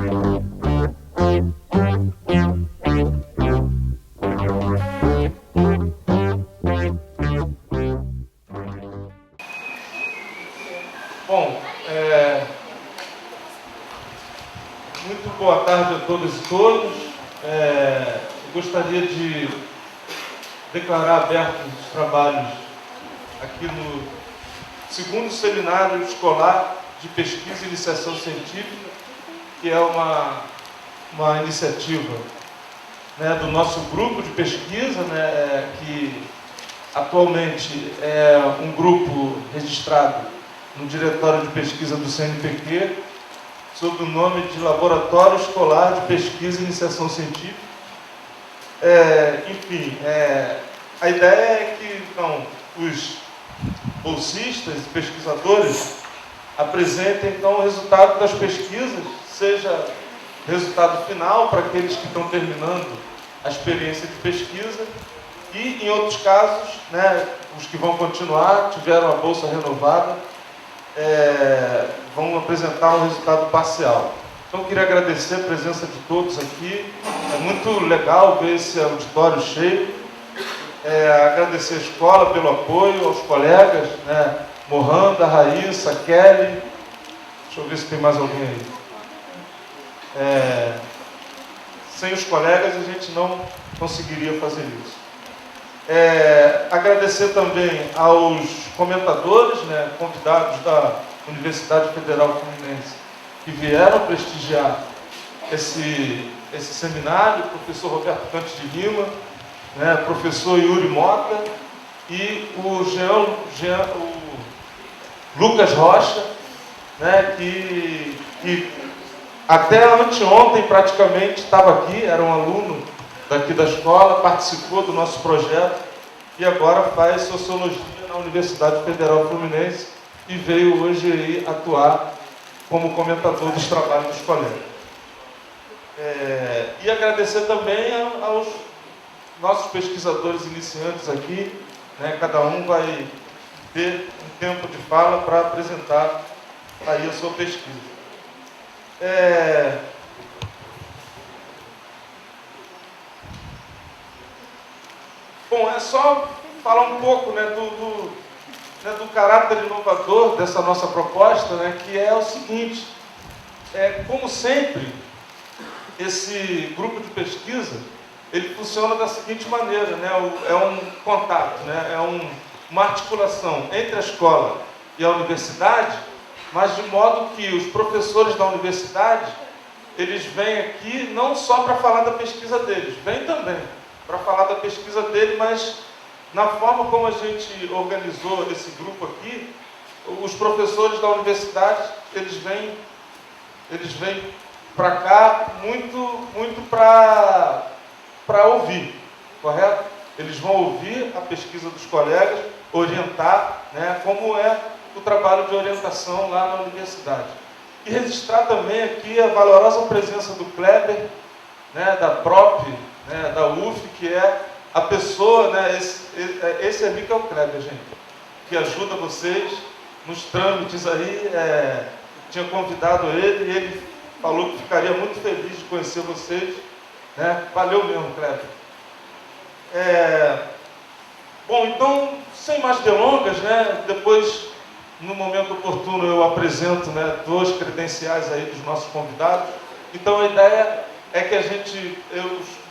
Bom, muito boa tarde a todas e todos. Gostaria de declarar abertos os trabalhos aqui no segundo seminário escolar de pesquisa e iniciação científica, que é uma iniciativa, né, do nosso grupo de pesquisa, né, que atualmente é um grupo registrado no Diretório de Pesquisa do CNPq, sob o nome de Laboratório Escolar de Pesquisa e Iniciação Científica. Enfim, a ideia é que então, os bolsistas e pesquisadores apresentem então, o resultado das pesquisas, seja resultado final para aqueles que estão terminando a experiência de pesquisa e, em outros casos, né, os que vão continuar, tiveram a bolsa renovada, vão apresentar um resultado parcial. Então, eu queria agradecer a presença de todos aqui. É muito legal ver esse auditório cheio. Agradecer a escola pelo apoio, aos colegas, né? Mohanda, Raíssa, Kelly. Deixa eu ver se tem mais alguém aí. Sem os colegas, a gente não conseguiria fazer isso. Agradecer também aos comentadores, né, convidados da Universidade Federal Fluminense, que vieram prestigiar esse seminário, o professor Roberto Cantes de Lima, né, professor Yuri Mota e o Lucas Rocha, né, que até anteontem praticamente estava aqui, era um aluno daqui da escola, participou do nosso projeto e agora faz Sociologia na Universidade Federal Fluminense e veio hoje aí atuar como comentador dos trabalhos dos colegas. E agradecer também aos nossos pesquisadores iniciantes aqui, né? Cada um vai ter um tempo de fala para apresentar aí a sua pesquisa. Bom, é só falar um pouco, né, do caráter inovador dessa nossa proposta, né, que é o seguinte: como sempre, esse grupo de pesquisa ele funciona da seguinte maneira, né, é um contato, né, uma articulação entre a escola e a universidade, mas de modo que os professores da universidade eles vêm aqui não só para falar da pesquisa deles, vêm também para falar da pesquisa dele, mas na forma como a gente organizou esse grupo aqui, os professores da universidade, eles vêm para cá muito para ouvir, correto? Eles vão ouvir a pesquisa dos colegas, orientar, né, como é o trabalho de orientação lá na universidade. E registrar também aqui a valorosa presença do Kleber, né, da PROP, né, da UF, que é a pessoa, né, esse ali que é o Kleber, gente, que ajuda vocês nos trâmites aí. Tinha convidado ele e ele falou que ficaria muito feliz de conhecer vocês, né? Valeu mesmo, Kleber. Bom, então, sem mais delongas, né, depois, no momento oportuno, eu apresento, né, 2 credenciais aí dos nossos convidados. Então, a ideia é que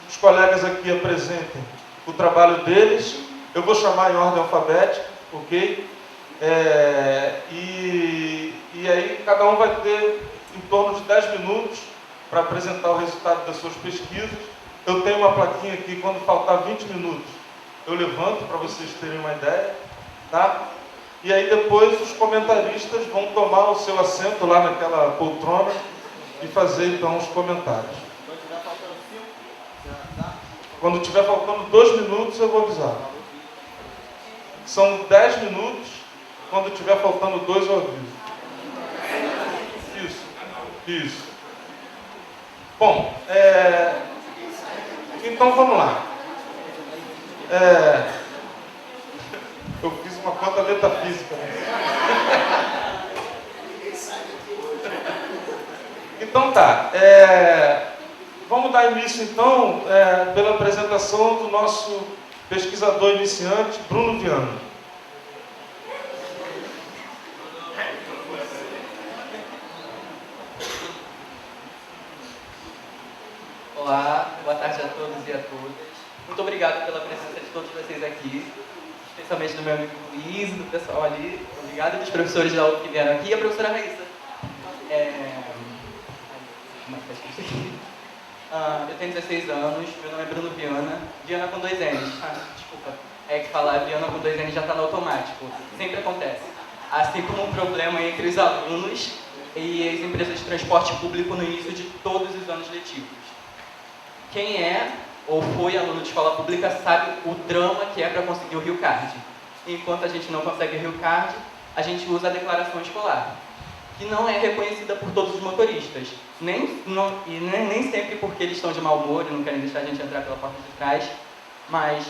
os colegas aqui apresentem o trabalho deles. Eu vou chamar em ordem alfabética, ok? E aí cada um vai ter em torno de 10 minutos para apresentar o resultado das suas pesquisas. Eu tenho uma plaquinha aqui, quando faltar 20 minutos, eu levanto para vocês terem uma ideia, tá? E aí depois os comentaristas vão tomar o seu assento lá naquela poltrona e fazer então os comentários. Quando tiver faltando 2 minutos, eu vou avisar. São 10 minutos. Quando tiver faltando 2, eu aviso. Isso. Bom, então vamos lá. Eu fiz uma conta metafísica. Então tá, vamos dar início então pela apresentação do nosso pesquisador iniciante, Bruno Viana. Olá, boa tarde a todos e a todas. Muito obrigado pela presença de todos vocês aqui, especialmente do meu amigo Luiz e do pessoal ali. Obrigado dos professores da UF que vieram aqui e a professora Raíssa. Eu tenho 16 anos, meu nome é Bruno Viana, Viana com 2 N's. Desculpa, é que falar Viana com 2 N's já está no automático, sempre acontece. Assim como um problema entre os alunos e as empresas de transporte público no início de todos os anos letivos. Quem é ou foi aluno de escola pública sabe o drama que é para conseguir o Rio Card. Enquanto a gente não consegue o Rio Card, a gente usa a declaração escolar, que não é reconhecida por todos os motoristas. Nem sempre porque eles estão de mau humor e não querem deixar a gente entrar pela porta de trás, mas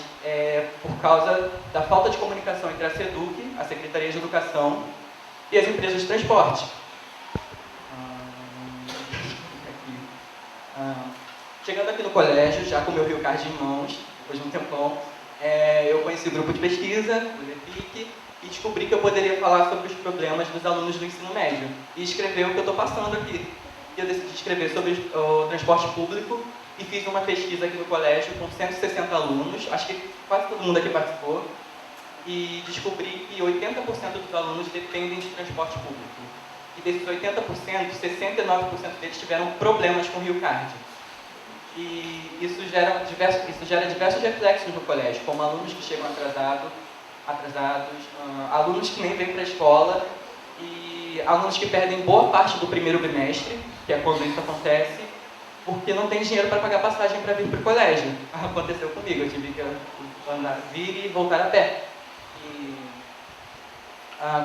por causa da falta de comunicação entre a SEDUC, a Secretaria de Educação, e as empresas de transporte. Chegando aqui no colégio, já com o meu Rio Card em mãos, depois de um tempão, eu conheci o grupo de pesquisa, o LEPIC, e descobri que eu poderia falar sobre os problemas dos alunos do ensino médio e escrever o que eu estou passando aqui. E eu decidi escrever sobre o transporte público e fiz uma pesquisa aqui no colégio com 160 alunos, acho que quase todo mundo aqui participou, e descobri que 80% dos alunos dependem de transporte público. E desses 80%, 69% deles tiveram problemas com o Rio Card. E isso gera diversos reflexos no colégio, como alunos que chegam atrasados, alunos que nem vêm para a escola e alunos que perdem boa parte do primeiro bimestre, que é quando isso acontece, porque não tem dinheiro para pagar passagem para vir para o colégio. Aconteceu comigo, eu tive que vir e voltar a pé.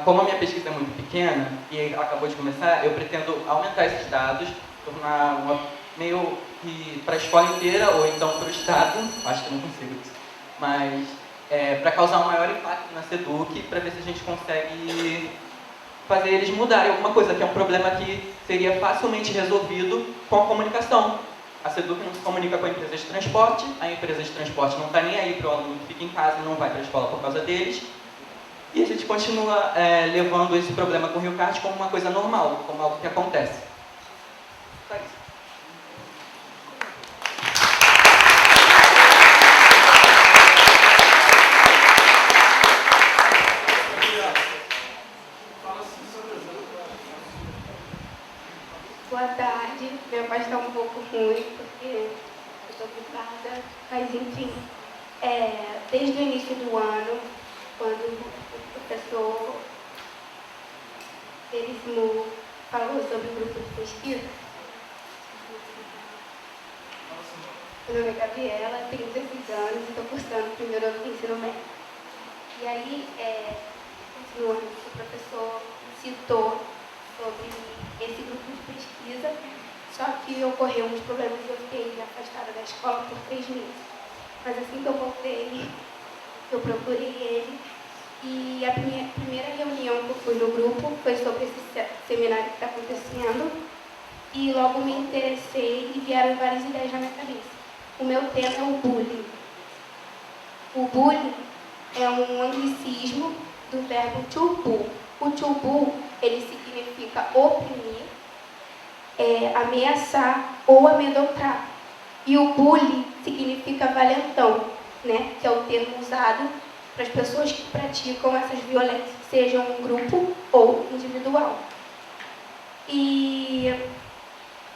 Como a minha pesquisa é muito pequena e acabou de começar, eu pretendo aumentar esses dados, tornar meio que para a escola inteira ou então para o estado, acho que não consigo isso, mas para causar um maior impacto na SEDUC, para ver se a gente consegue fazer eles mudarem alguma coisa, que é um problema que seria facilmente resolvido com a comunicação. A SEDUC não se comunica com a empresa de transporte, a empresa de transporte não está nem aí para o aluno que fica em casa e não vai para a escola por causa deles, e a gente continua levando esse problema com o Rio Card como uma coisa normal, como algo que acontece. Só isso. Boa tarde, minha voz está um pouco ruim porque eu estou ocupada, mas enfim, desde o início do ano, quando o professor Veríssimo falou sobre o grupo de pesquisa, meu nome é Gabriela, tenho 16 anos e estou cursando o primeiro ano do ensino médio. E aí, continuando, o professor citou sobre esse grupo de pesquisa, só que ocorreu uns problemas e eu fiquei afastada da escola por 3 meses. Mas assim que eu voltei, eu procurei ele e a primeira reunião que eu fui no grupo foi sobre esse seminário que está acontecendo e logo me interessei e vieram várias ideias na minha cabeça. O meu tema é o bullying. O bullying é um anglicismo do verbo to bull. O to bull, ele significa oprimir, ameaçar ou amedrontar. E o bully significa valentão, né? Que é o termo usado para as pessoas que praticam essas violências, sejam em grupo ou individual. E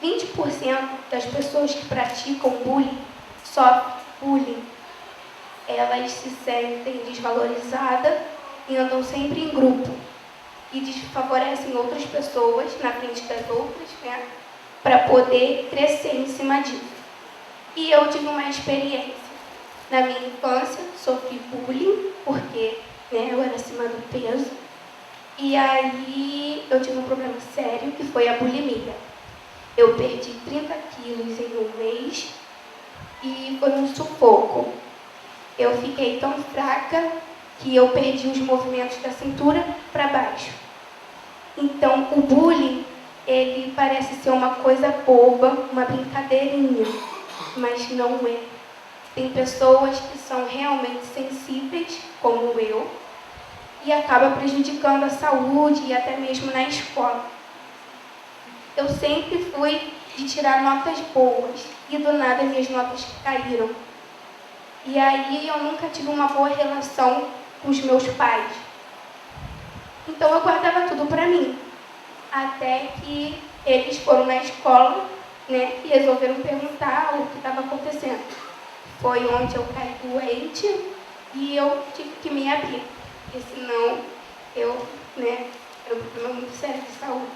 20% das pessoas que praticam bullying sofrem bullying. Elas se sentem desvalorizadas e andam sempre em grupo. E desfavorecem outras pessoas na frente das outras, né, para poder crescer em cima disso. E eu tive uma experiência. Na minha infância, sofri bullying, porque eu era acima do peso. E aí eu tive um problema sério, que foi a bulimia. Eu perdi 30 quilos em um mês e foi um sufoco. Eu fiquei tão fraca que eu perdi os movimentos da cintura para baixo. Então, o bullying ele parece ser uma coisa boba, uma brincadeirinha, mas não é. Tem pessoas que são realmente sensíveis, como eu, e acaba prejudicando a saúde e até mesmo na escola. Eu sempre fui de tirar notas boas e do nada minhas notas caíram. E aí eu nunca tive uma boa relação com os meus pais. Então eu guardava tudo para mim. Até que eles foram na escola, né, e resolveram perguntar o que estava acontecendo. Foi onde eu caí doente e eu tive que me abrir. Porque senão eu, era um problema muito sério de saúde.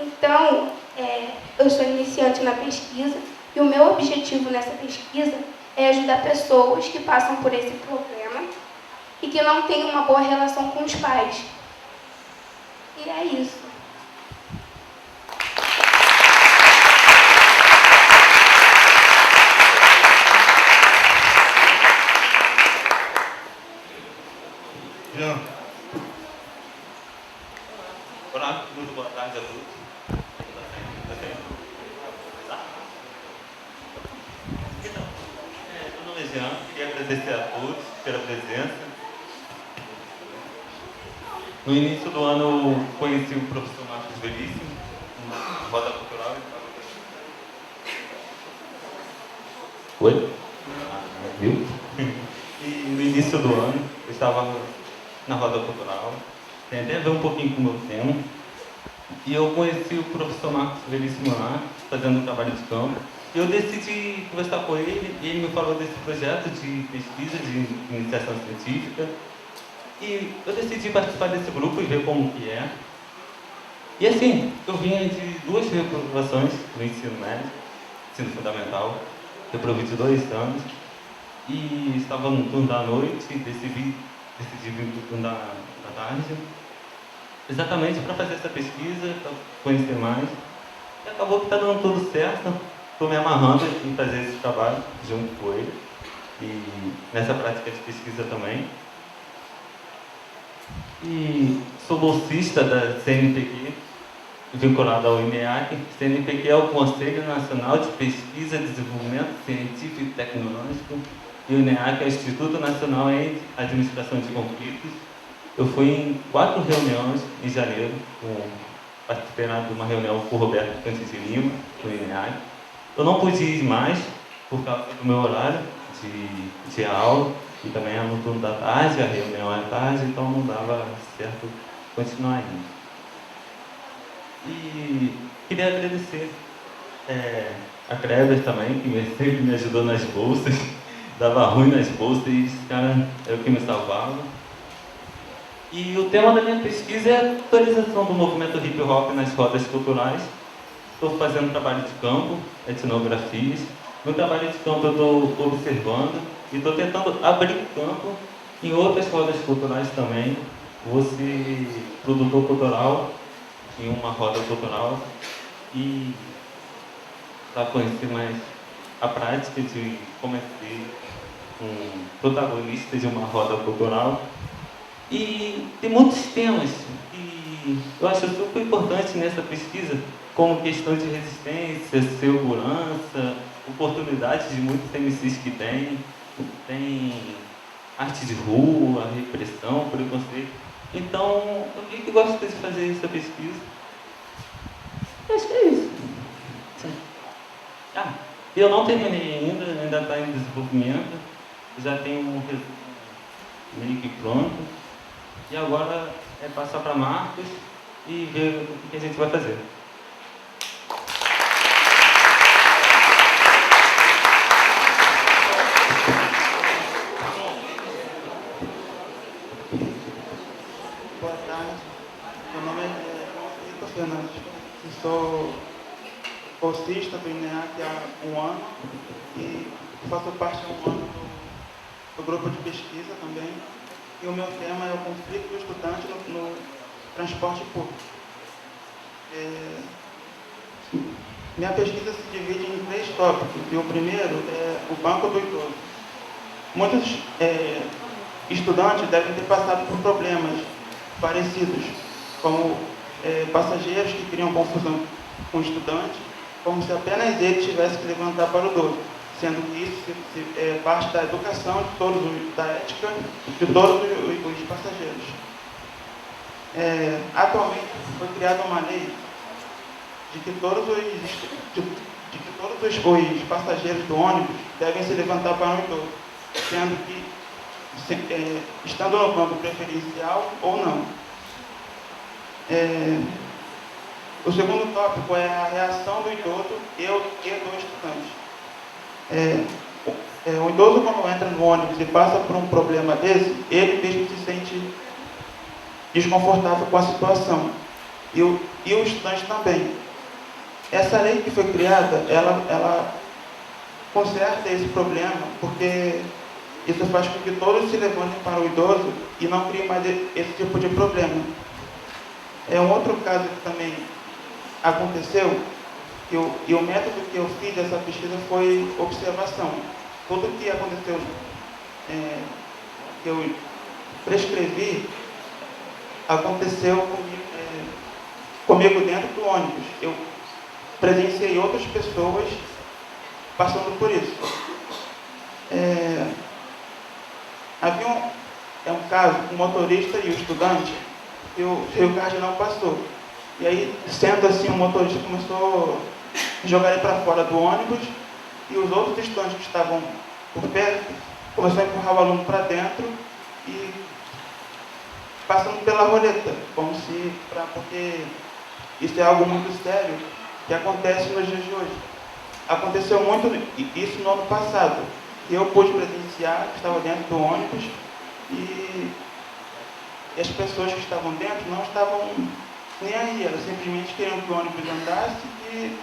Então, eu sou iniciante na pesquisa e o meu objetivo nessa pesquisa é ajudar pessoas que passam por esse problema e que não têm uma boa relação com os pais. E é isso. Jean. Olá, muito boa tarde a todos. Então, meu nome é Jean, queria agradecer a todos pela presença. No início do ano eu conheci o professor Marcos Veríssimo, na Roda Cultural. Oi? Viu? E no início do ano eu estava na Roda Cultural, tem até a ver um pouquinho com o meu tema. E eu conheci o professor Marcos Veríssimo lá, fazendo um trabalho de campo. E eu decidi conversar com ele, e ele me falou desse projeto de pesquisa, de iniciação científica. E eu decidi participar desse grupo e ver como que é. E assim, eu vinha de 2 reprovações no ensino médio, ensino fundamental. Reprovi de 2 anos. E estava no turno da noite e decidi vir para o turno da tarde. Exatamente para fazer essa pesquisa, para conhecer mais. E acabou que está dando tudo certo. Estou me amarrando em fazer esse trabalho junto com ele. E nessa prática de pesquisa também. E sou bolsista da CNPq, vinculado ao INEAC. CNPq é o Conselho Nacional de Pesquisa e Desenvolvimento Científico e Tecnológico. E o INEAC é o Instituto Nacional em Administração de Conflitos. Eu fui em 4 reuniões em janeiro, participei de uma reunião com o Roberto Cantes de Lima, do INEAC. Eu não pude ir mais, por causa do meu horário de aula, e também era no turno da tarde, a reunião é à tarde, então não dava certo continuar indo. E queria agradecer a Kleber também, que sempre me ajudou nas bolsas, dava ruim nas bolsas e esse cara era o que me salvava. E o tema da minha pesquisa é a atualização do movimento hip hop nas rodas culturais. Estou fazendo trabalho de campo, etnografias. No trabalho de campo eu estou observando e estou tentando abrir campo em outras rodas culturais também. Vou ser produtor cultural em uma roda cultural e para conhecer mais a prática de como é ser um protagonista de uma roda cultural. E tem muitos temas que eu acho super importante nessa pesquisa, como questão de resistência, segurança, oportunidades de muitos MCs que tem arte de rua, repressão, preconceito. Então, eu vi que gosto de fazer essa pesquisa. Eu acho que é isso. Eu não terminei ainda está em desenvolvimento. Já tenho um resumo meio que pronto. E agora é passar para Marcos e ver o que a gente vai fazer. Boa tarde, meu nome é Vitor Fernandes, eu sou bolsista do INEAC há 1 ano e faço parte há 1 ano do grupo de pesquisa também. E o meu tema é o conflito do estudante no transporte público. Minha pesquisa se divide em 3 tópicos, e o primeiro é o banco do idoso. Muitos estudantes devem ter passado por problemas parecidos, como passageiros que criam confusão com o estudante, como se apenas ele tivesse que levantar para o idoso, sendo que isso é parte da educação de todos, da ética de todos os passageiros. Atualmente foi criada uma lei de que todos os passageiros do ônibus devem se levantar para o idoso, sendo que estando no campo preferencial ou não. O segundo tópico é a reação do idoso e do estudante. O idoso, quando entra no ônibus e passa por um problema desse, ele mesmo se sente desconfortável com a situação. E o estudante também. Essa lei que foi criada, ela conserta esse problema, porque isso faz com que todos se levantem para o idoso e não criem mais esse tipo de problema. Um outro caso que também aconteceu, e o método que eu fiz dessa pesquisa foi observação. Tudo que aconteceu, que eu prescrevi, aconteceu comigo dentro do ônibus. Eu presenciei outras pessoas passando por isso. Havia um caso, um motorista e o estudante, e o Rio não passou. E aí, sendo assim, o motorista começou a jogar ele para fora do ônibus, e os outros estudantes que estavam por perto começaram a empurrar o aluno para dentro e passando pela roleta, porque isso é algo muito sério que acontece nos dias de hoje. Aconteceu muito isso no ano passado, que eu pude presenciar, que estava dentro do ônibus, e as pessoas que estavam dentro não estavam nem aí, elas simplesmente queriam que o ônibus andasse e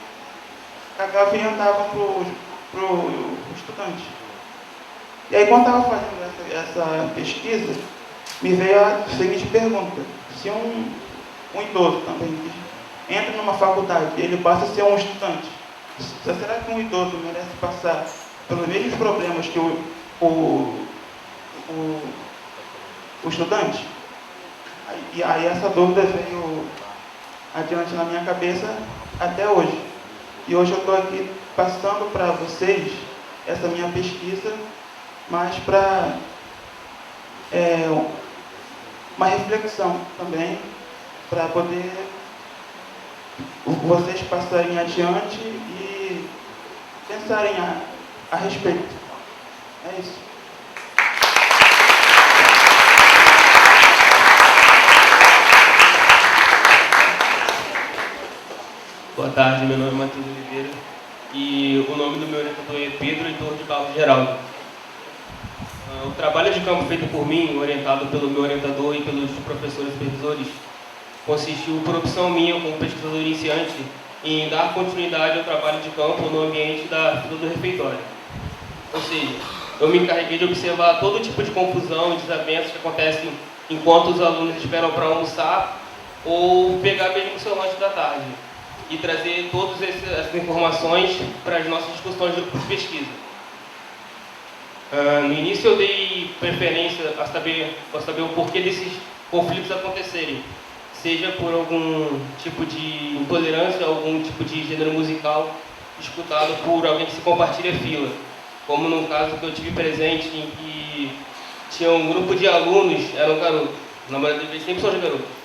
cagavam e andavam para o estudante. E aí, quando estava fazendo essa pesquisa, me veio a seguinte pergunta: se um idoso também entra numa faculdade e ele passa a ser um estudante, será que um idoso merece passar pelos mesmos problemas que o estudante? E aí essa dúvida veio adiante na minha cabeça até hoje. E hoje eu estou aqui passando para vocês essa minha pesquisa, mas para uma reflexão também, para poder vocês passarem adiante e pensarem a respeito. É isso. Boa tarde, meu nome é Matheus Oliveira e o nome do meu orientador é Pedro Heitor de Barros Geraldo. O trabalho de campo feito por mim, orientado pelo meu orientador e pelos professores supervisores, consistiu, por opção minha como pesquisador iniciante, em dar continuidade ao trabalho de campo no ambiente da fila do refeitório. Ou seja, eu me encarreguei de observar todo tipo de confusão e desavenças que acontecem enquanto os alunos esperam para almoçar ou pegar mesmo o seu lanche da tarde, e trazer todas essas informações para as nossas discussões do grupo de pesquisa. No início eu dei preferência a saber o porquê desses conflitos acontecerem, seja por algum tipo de intolerância, algum tipo de gênero musical escutado por alguém que se compartilha fila, como no caso que eu tive presente, em que tinha um grupo de alunos, eram garotos, na maioria das vezes sempre são de garotos.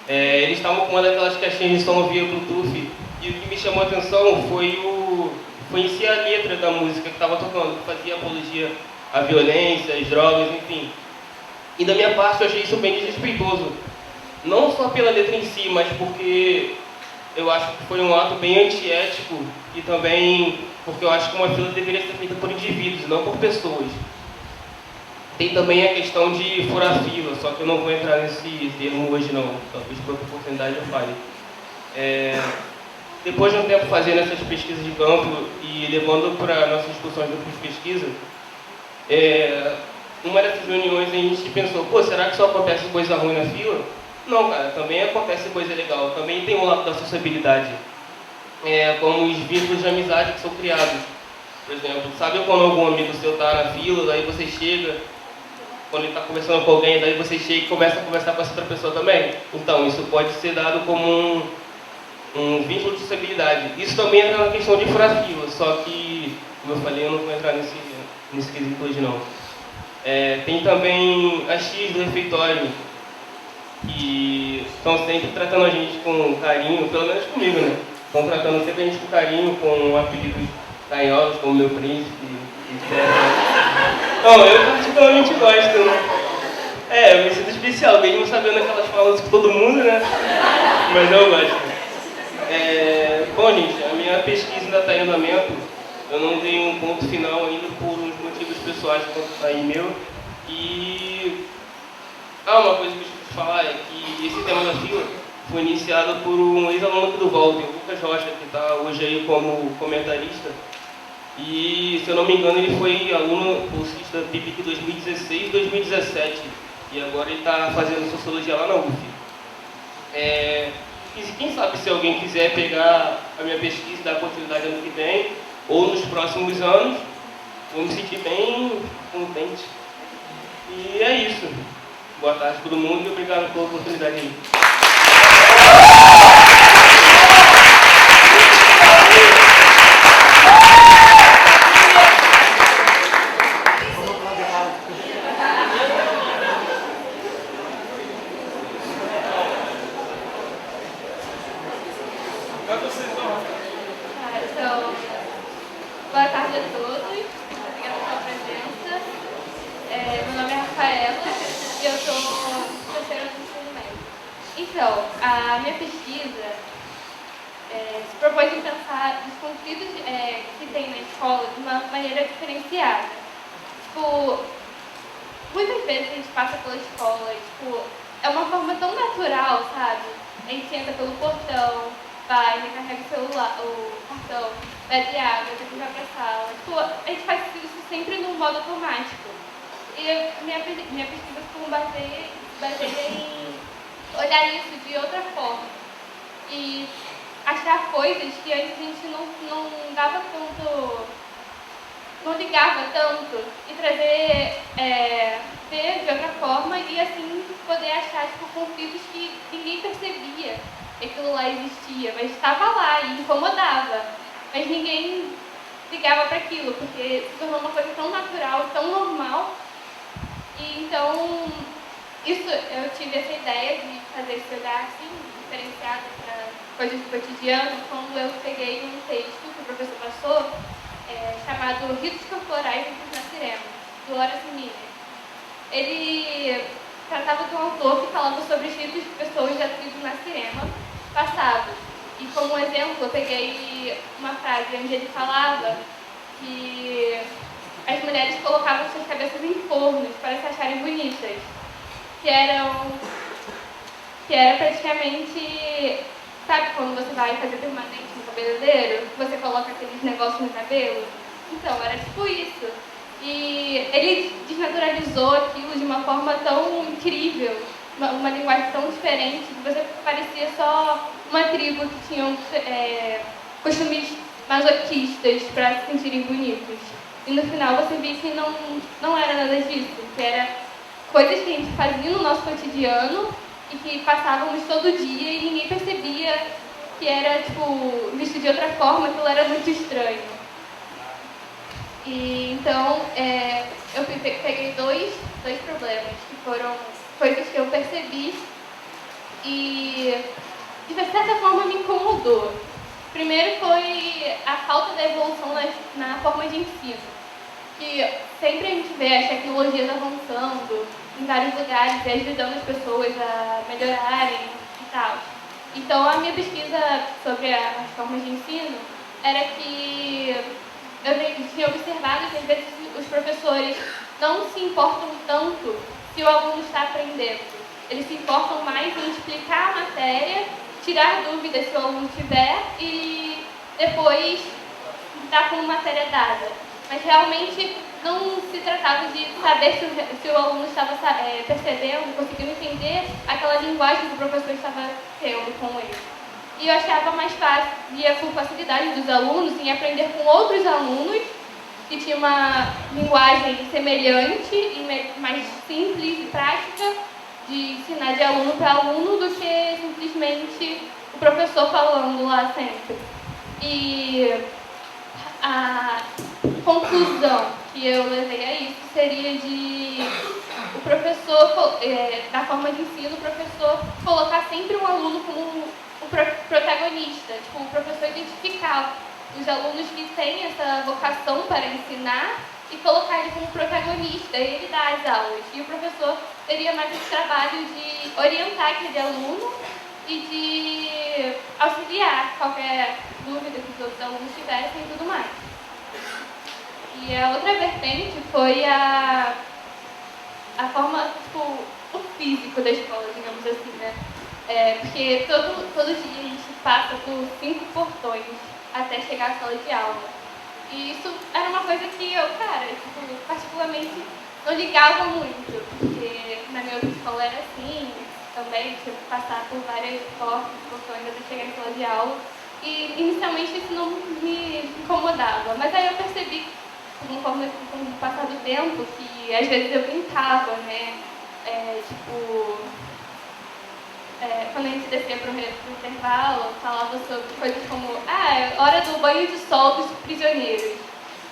Eles estavam com uma daquelas caixinhas de som via Bluetooth, e o que me chamou a atenção foi em si a letra da música que estava tocando, que fazia apologia à violência, às drogas, enfim. E da minha parte eu achei isso bem desrespeitoso, não só pela letra em si, mas porque eu acho que foi um ato bem antiético, e também porque eu acho que uma fila deveria ser feita por indivíduos, não por pessoas. Tem também a questão de furar fila, só que eu não vou entrar nesse termo hoje não, talvez por outra oportunidade eu fale. Depois de um tempo fazendo essas pesquisas de campo e levando para nossas discussões do curso de pesquisa, uma dessas reuniões a gente pensou, será que só acontece coisa ruim na fila? Não, cara, também acontece coisa legal, também tem um lado da sociabilidade, como os vínculos de amizade que são criados. Por exemplo, sabe quando algum amigo seu está na fila, aí você chega quando ele está conversando com alguém, daí você chega e começa a conversar com essa outra pessoa também. Então, isso pode ser dado como um vínculo de sociabilidade. Isso também entra na questão de fura-fila, só que, como eu falei, eu não vou entrar nesse quesito hoje não. Tem também as tias do refeitório, que estão sempre tratando a gente com carinho, pelo menos comigo, né? Estão tratando sempre a gente com carinho, com apelidos carinhosos, como meu príncipe, etc. Não, eu particularmente gosto, né? Eu me sinto especial, mesmo sabendo aquelas falas com todo mundo, né? Mas eu gosto. Bom, gente, a minha pesquisa ainda está em andamento. Eu não dei um ponto final ainda por uns motivos pessoais aí meu. E uma coisa que eu esqueci de falar é que esse tema da fila foi iniciado por um ex-aluno aqui do Walter, o Lucas Rocha, que está hoje aí como comentarista. E, se eu não me engano, ele foi aluno bolsista PIBIC 2016 e 2017. E agora ele está fazendo sociologia lá na UF. E quem sabe se alguém quiser pegar a minha pesquisa e dar oportunidade ano que vem, ou nos próximos anos, vou me sentir bem contente. E é isso. Boa tarde a todo mundo e obrigado pela oportunidade aí. Então, boa tarde a todos, obrigada pela presença. Meu nome é Rafaela e eu sou terceira do ensino médio. Então, a minha pesquisa se propôs em pensar os conflitos que tem na escola de uma maneira diferenciada. Tipo, muitas vezes a gente passa pela escola, é uma forma tão natural, sabe? A gente entra pelo portão, vai, recarrega o celular, o cartão, bebe água, depois vai pra sala. A gente faz isso sempre no modo automático. E minha pesquisa se baseia em olhar isso de outra forma. E achar coisas que antes a gente não dava tanto, não ligava tanto. E trazer, ver de outra forma e assim poder achar conflitos que ninguém percebia. Aquilo lá existia, mas estava lá e incomodava. Mas ninguém ligava para aquilo, porque se tornou uma coisa tão natural, tão normal. E então, eu tive essa ideia de fazer esse olhar assim, diferenciado para coisas do cotidiano, quando eu peguei um texto que o professor passou, chamado Ritos Corporais dos Nasciremos, do Horace Miller. Ele tratava de um autor que falava sobre os ritos de pessoas da tribo Nascirema passados. E como exemplo, eu peguei uma frase onde ele falava que as mulheres colocavam suas cabeças em fornos para se acharem bonitas. Que era praticamente... Sabe quando você vai fazer permanente no cabeleireiro? Você coloca aqueles negócios no cabelo? Então, era tipo isso. E ele desnaturalizou aquilo de uma forma tão incrível, uma linguagem tão diferente, que você parecia só uma tribo que tinham costumes masoquistas para se sentirem bonitos. E no final você via que não era nada disso, que era coisas que a gente fazia no nosso cotidiano e que passávamos todo dia e ninguém percebia que era, visto de outra forma, aquilo era muito estranho. E então, eu peguei dois problemas, que foram coisas que eu percebi e, de certa forma, me incomodou. Primeiro foi a falta da evolução na forma de ensino. Que sempre a gente vê as tecnologias avançando em vários lugares e ajudando as pessoas a melhorarem e tal. Então, a minha pesquisa sobre as formas de ensino era que eu tinha observado que, às vezes, os professores não se importam tanto se o aluno está aprendendo. Eles se importam mais em explicar a matéria, tirar dúvidas se o aluno tiver e depois dar como matéria dada. Mas realmente não se tratava de saber se o aluno estava percebendo, conseguindo entender aquela linguagem que o professor estava tendo com ele. E eu achava mais fácil, via com facilidade dos alunos, em aprender com outros alunos que tinha uma linguagem semelhante e mais simples e prática de ensinar de aluno para aluno do que simplesmente o professor falando lá sempre. E a conclusão que eu levei a isso seria de o professor, na forma de ensino, o professor colocar sempre um aluno como o protagonista, tipo, o professor identificar os alunos que têm essa vocação para ensinar e colocar ele como protagonista, e ele dá as aulas. E o professor teria mais esse trabalho de orientar aquele aluno e de auxiliar qualquer dúvida que os outros alunos tivessem e tudo mais. E a outra vertente foi a forma, tipo, o físico da escola, digamos assim, né? Porque todo dia a gente passa por 5 portões até chegar à sala de aula. E isso era uma coisa que eu, tipo, particularmente não ligava muito, porque na minha outra escola era assim, também tinha que passar por várias portões até chegar na sala de aula. E inicialmente isso não me incomodava, mas aí eu percebi, conforme o passar do tempo, que às vezes eu brincava, né? Quando a gente descia para o intervalo, falava sobre coisas como hora do banho de sol dos prisioneiros.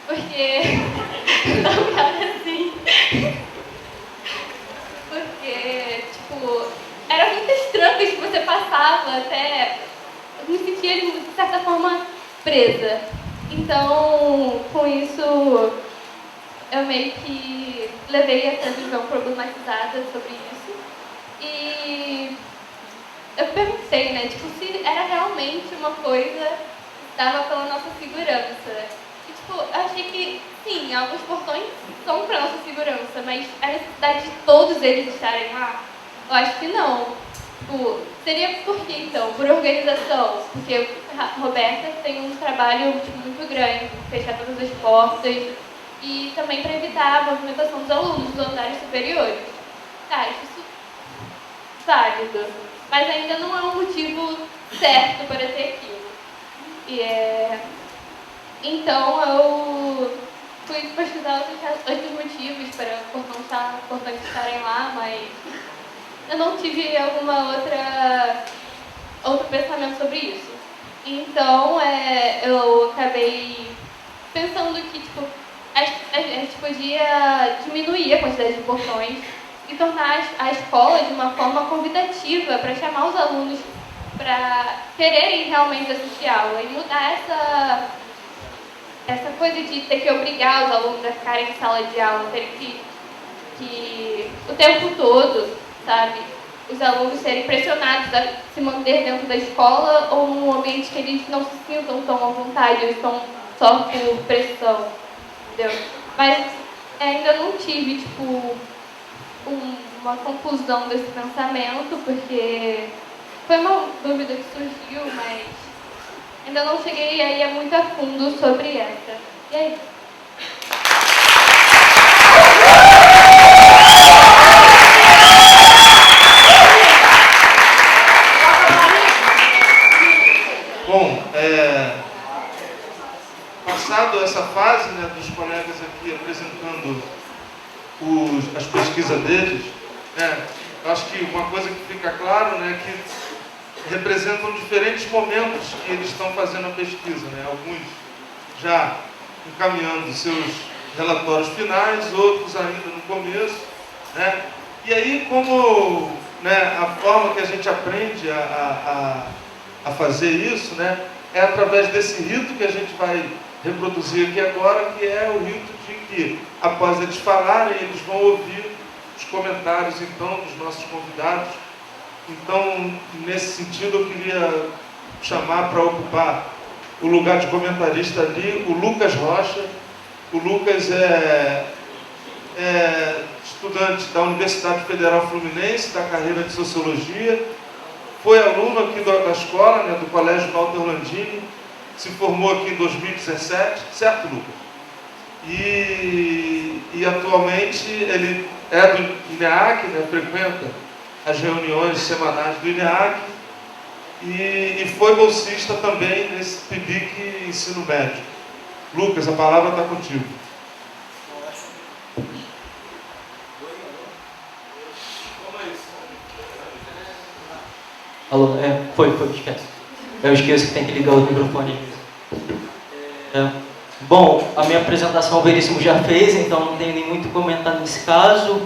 Porque não era assim. Porque, tipo, eram muitas trancas que você passava até eu me sentia, de certa forma, presa. Então, com isso, eu meio que levei essa visão problematizada sobre isso. E eu perguntei, né, tipo, se era realmente uma coisa que estava pela nossa segurança. E, tipo, eu achei que, sim, alguns portões são para nossa segurança, mas a necessidade de todos eles estarem lá, eu acho que não. Tipo, seria por quê, então? Por organização. Porque a Roberta tem um trabalho, tipo, muito grande, fechar todas as portas e também para evitar a movimentação dos alunos dos andares superiores. Acho isso válido, mas ainda não é um motivo certo para ter aquilo. Então eu fui pesquisar outros motivos para portões estarem lá, mas eu não tive outro pensamento sobre isso. Então eu acabei pensando que tipo, a gente podia diminuir a quantidade de portões e tornar a escola de uma forma convidativa para chamar os alunos para quererem realmente assistir a aula e mudar essa coisa de ter que obrigar os alunos a ficarem em sala de aula, terem que o tempo todo, sabe, os alunos serem pressionados a se manter dentro da escola ou num ambiente que eles não se sintam tão à vontade, eles estão só por pressão, entendeu? Mas ainda não tive, tipo, uma conclusão desse pensamento, porque foi uma dúvida que surgiu, mas ainda não cheguei a ir muito a fundo sobre essa. E aí? Bom, passado essa fase, né, dos colegas aqui apresentando as pesquisas deles, eu acho que uma coisa que fica claro, né, é que representam diferentes momentos que eles estão fazendo a pesquisa, né? Alguns já encaminhando seus relatórios finais, outros ainda no começo, né? E aí, como, né, a forma que a gente aprende a fazer isso, né, é através desse rito que a gente vai reproduzir aqui agora, que é o rito de que, após eles falarem, eles vão ouvir os comentários, então, dos nossos convidados. Então, nesse sentido, eu queria chamar para ocupar o lugar de comentarista ali o Lucas Rocha. O Lucas é estudante da Universidade Federal Fluminense, da carreira de Sociologia, foi aluno aqui da escola, né, do Colégio Walter Landini, se formou aqui em 2017, certo, Lucas? E atualmente ele é do INEAC, né, frequenta as reuniões semanais do INEAC e foi bolsista também nesse PIBIC Ensino Médio. Lucas, a palavra está contigo. Alô, foi, esquece. Eu esqueço que tem que ligar o microfone. Bom, a minha apresentação o Veríssimo já fez, então não tenho nem muito a comentar nesse caso.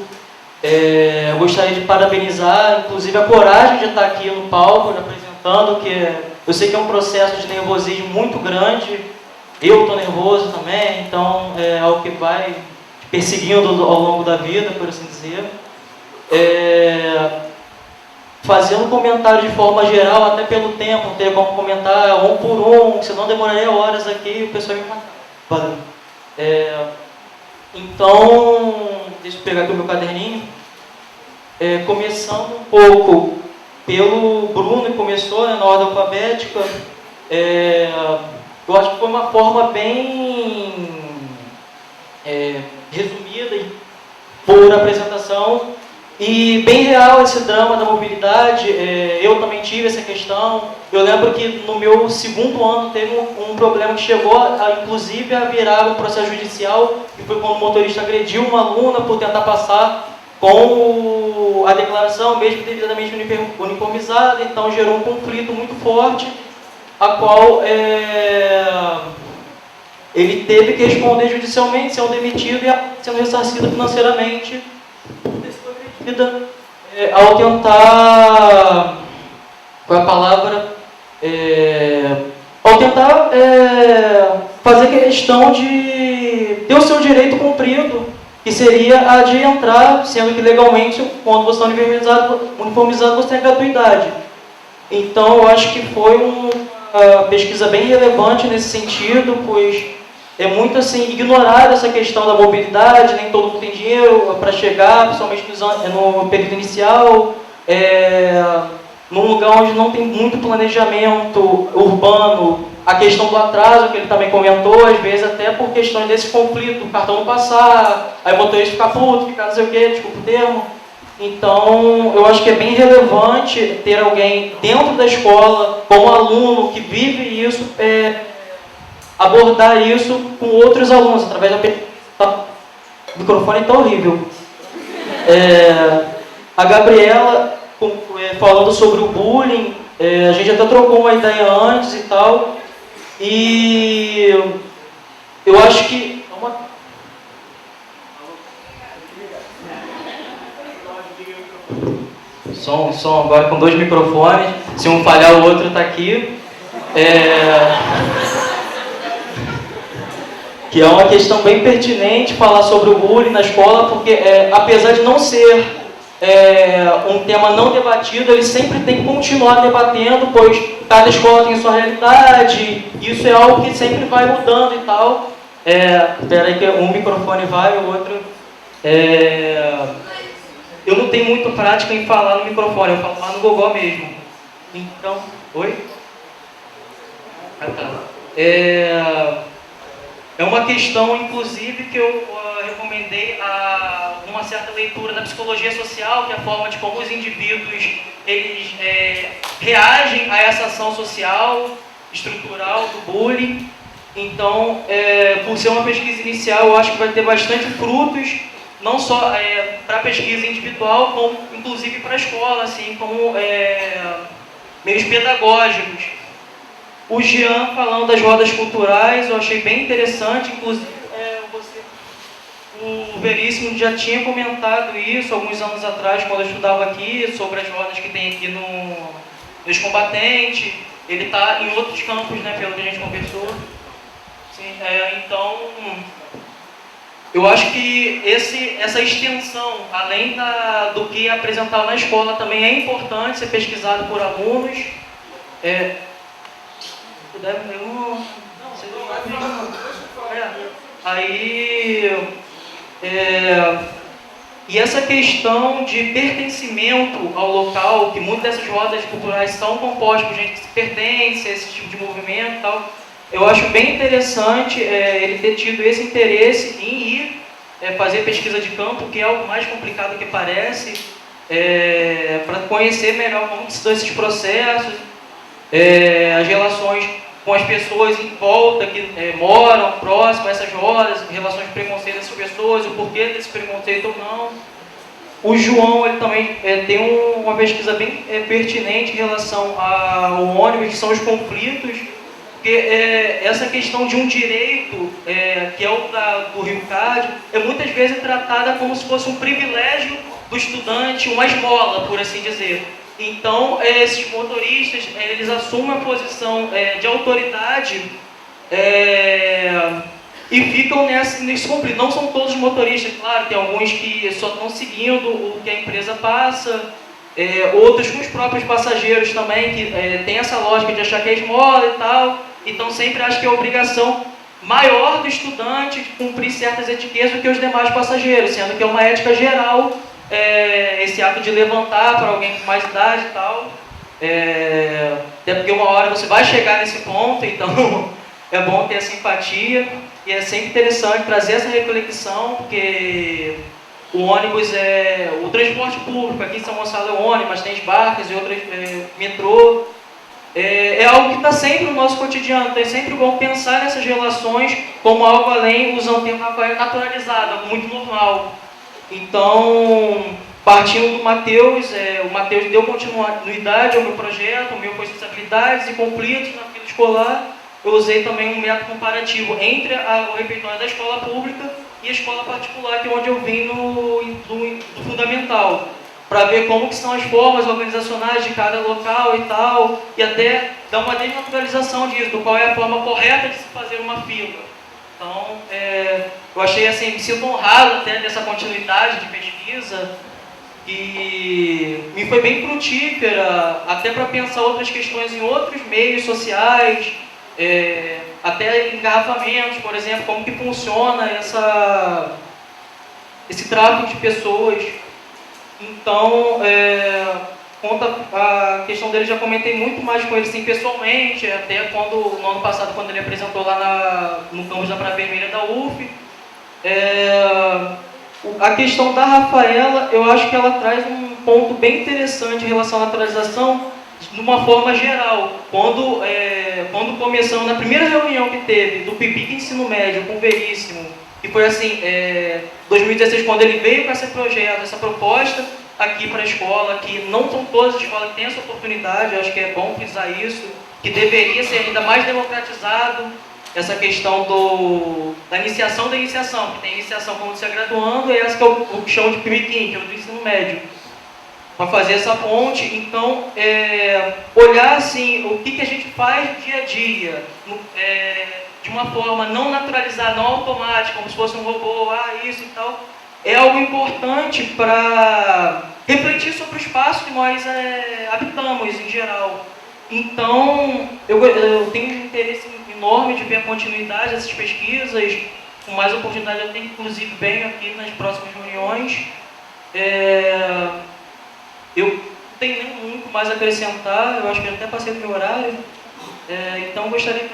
Eu gostaria de parabenizar, inclusive, a coragem de estar aqui no palco, apresentando, que eu sei que é um processo de nervosismo muito grande. Eu estou nervoso também, então é algo que vai perseguindo ao longo da vida, por assim dizer. Fazendo um comentário de forma geral, até pelo tempo, não teria como comentar um por um, senão demoraria horas aqui e o pessoal ia me matar. Valeu. Então, deixa eu pegar aqui o meu caderninho. Começando um pouco pelo Bruno, que começou, né, na ordem alfabética, eu acho que foi uma forma bem resumida e por apresentação e bem real esse drama da mobilidade. Eu também tive essa questão. Eu lembro que no meu segundo ano teve um problema que chegou inclusive a virar um processo judicial, que foi quando o motorista agrediu uma aluna por tentar passar com a declaração, mesmo devidamente uniformizada. Então gerou um conflito muito forte, a qual ele teve que responder judicialmente, sendo demitido e sendo ressarcido financeiramente ao tentar, qual é a palavra, ao tentar fazer questão de ter o seu direito cumprido, que seria a de entrar, sendo que legalmente, quando você está uniformizado, você tem a gratuidade. Então, eu acho que foi uma pesquisa bem relevante nesse sentido, pois é muito assim, ignorada essa questão da mobilidade, nem todo mundo tem dinheiro para chegar, principalmente no período inicial, num lugar onde não tem muito planejamento urbano, a questão do atraso, que ele também comentou, às vezes até por questões desse conflito, o cartão não passar, aí o motorista ficar puto, ficar não sei o quê, desculpa o termo. Então, eu acho que é bem relevante ter alguém dentro da escola, como aluno, que vive isso, abordar isso com outros alunos, através da pesquisa. O microfone está horrível. A Gabriela, falando sobre o bullying, a gente até trocou uma ideia antes e tal, e eu acho que... Som agora com 2 microfones, se um falhar o outro está aqui. Que é uma questão bem pertinente falar sobre o bullying na escola, porque apesar de não ser um tema não debatido, ele sempre tem que continuar debatendo, pois cada escola tem sua realidade, e isso é algo que sempre vai mudando e tal. Espera aí que um microfone vai, o outro... eu não tenho muito prática em falar no microfone, eu falo lá no gogó mesmo. Então... Oi? Ah, tá. É uma questão, inclusive, que eu recomendei uma certa leitura da psicologia social, que é a forma de como os indivíduos eles, reagem a essa ação social, estrutural do bullying. Então, por ser uma pesquisa inicial, eu acho que vai ter bastante frutos, não só para a pesquisa individual, como inclusive para a escola, assim, como meios pedagógicos. O Jean falando das rodas culturais, eu achei bem interessante, inclusive o Veríssimo já tinha comentado isso alguns anos atrás, quando eu estudava aqui, sobre as rodas que tem aqui no Ex-Combatente. Ele está em outros campos, né, pelo que a gente conversou. Sim, então, eu acho que essa extensão, além do que é apresentado na escola, também é importante ser pesquisado por alunos. E essa questão de pertencimento ao local, que muitas dessas rodas culturais são compostas por gente que se pertence a esse tipo de movimento e tal, eu acho bem interessante ele ter tido esse interesse em ir fazer pesquisa de campo, que é algo mais complicado do que parece, para conhecer melhor como se dão esses processos, as relações com as pessoas em volta que moram próximo a essas rodas, relações de preconceito dessas pessoas, o porquê desse preconceito ou não. O João ele também tem uma pesquisa bem pertinente em relação ao ônibus, que são os conflitos, porque essa questão de um direito, que é o do Rio Card, muitas vezes tratada como se fosse um privilégio do estudante, uma esmola, por assim dizer. Então, esses motoristas, eles assumem a posição de autoridade e ficam nesse conflito. Não são todos os motoristas, claro, tem alguns que só estão seguindo o que a empresa passa, outros com os próprios passageiros também, que tem essa lógica de achar que é esmola e tal, então sempre acho que é obrigação maior do estudante de cumprir certas etiquetas do que os demais passageiros, sendo que é uma ética geral, esse ato de levantar para alguém com mais idade e tal, até porque uma hora você vai chegar nesse ponto, então é bom ter essa empatia, e é sempre interessante trazer essa reflexão, porque o ônibus o transporte público, aqui em São Gonçalo é o ônibus, mas tem as barcas e outras, metrô, é algo que está sempre no nosso cotidiano, então é sempre bom pensar nessas relações como algo além, usando o termo naturalizado, algo muito normal. Então, partindo do Matheus, o Matheus deu continuidade ao meu projeto, ao meu responsabilidades e conflitos na fila escolar. Eu usei também um método comparativo entre o refeitório da escola pública e a escola particular, que é onde eu vim do fundamental, para ver como que são as formas organizacionais de cada local e tal, e até dar uma desnaturalização disso, do qual é a forma correta de se fazer uma fila. Então, eu achei assim, me sinto honrado até dessa continuidade de pesquisa, e me foi bem frutífera, até para pensar outras questões em outros meios sociais, até engarrafamentos, por exemplo, como que funciona esse tráfico de pessoas. Então, quanto à questão dele, já comentei muito mais com ele, sim, pessoalmente, até no ano passado, quando ele apresentou lá no campus da Praia Vermelha da UF. A questão da Rafaela, eu acho que ela traz um ponto bem interessante em relação à naturalização, de uma forma geral. Quando começamos, na primeira reunião que teve do PIBIC Ensino Médio com o Veríssimo, que foi assim, 2016, quando ele veio com esse projeto, essa proposta aqui para a escola, que não são todas as escolas que têm essa oportunidade, eu acho que é bom frisar isso, que deveria ser ainda mais democratizado, essa questão da iniciação, que tem iniciação quando você é graduando, e essa que é o que chamam de PIBIC, que é o do ensino médio, para fazer essa ponte. Então, olhar assim, o que a gente faz dia a dia, de uma forma não naturalizada, não automática, como se fosse um robô, isso e tal, é algo importante para refletir sobre o espaço que nós habitamos em geral. Então, eu tenho um interesse enorme de ver a continuidade dessas pesquisas, com mais oportunidade eu tenho, inclusive, venho aqui nas próximas reuniões. Eu não tenho nem muito mais a acrescentar, eu acho que eu até passei do meu horário, então gostaria de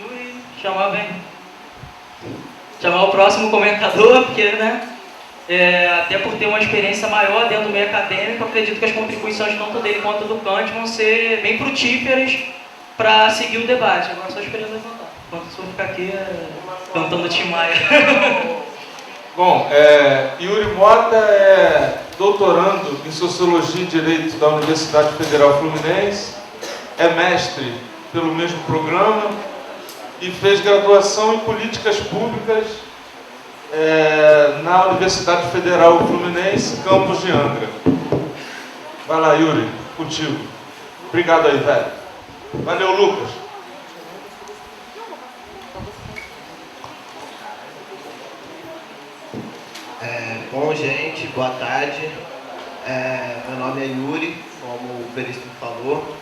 Yuri chamar o próximo comentador, porque, até por ter uma experiência maior dentro do meio acadêmico, eu acredito que as contribuições tanto dele quanto do Kant vão ser bem frutíferas para seguir o debate. Agora só esperando levantar, enquanto eu ficar aqui cantando Tim Maia. Bom, Yuri Mota é doutorando em Sociologia e Direito da Universidade Federal Fluminense, é mestre pelo mesmo programa e fez graduação em Políticas Públicas na Universidade Federal Fluminense, campus de Angra. Vai lá, Yuri, contigo. Obrigado aí, velho. Valeu, Lucas. Bom, gente, boa tarde. Meu nome é Yuri, como o Veríssimo falou.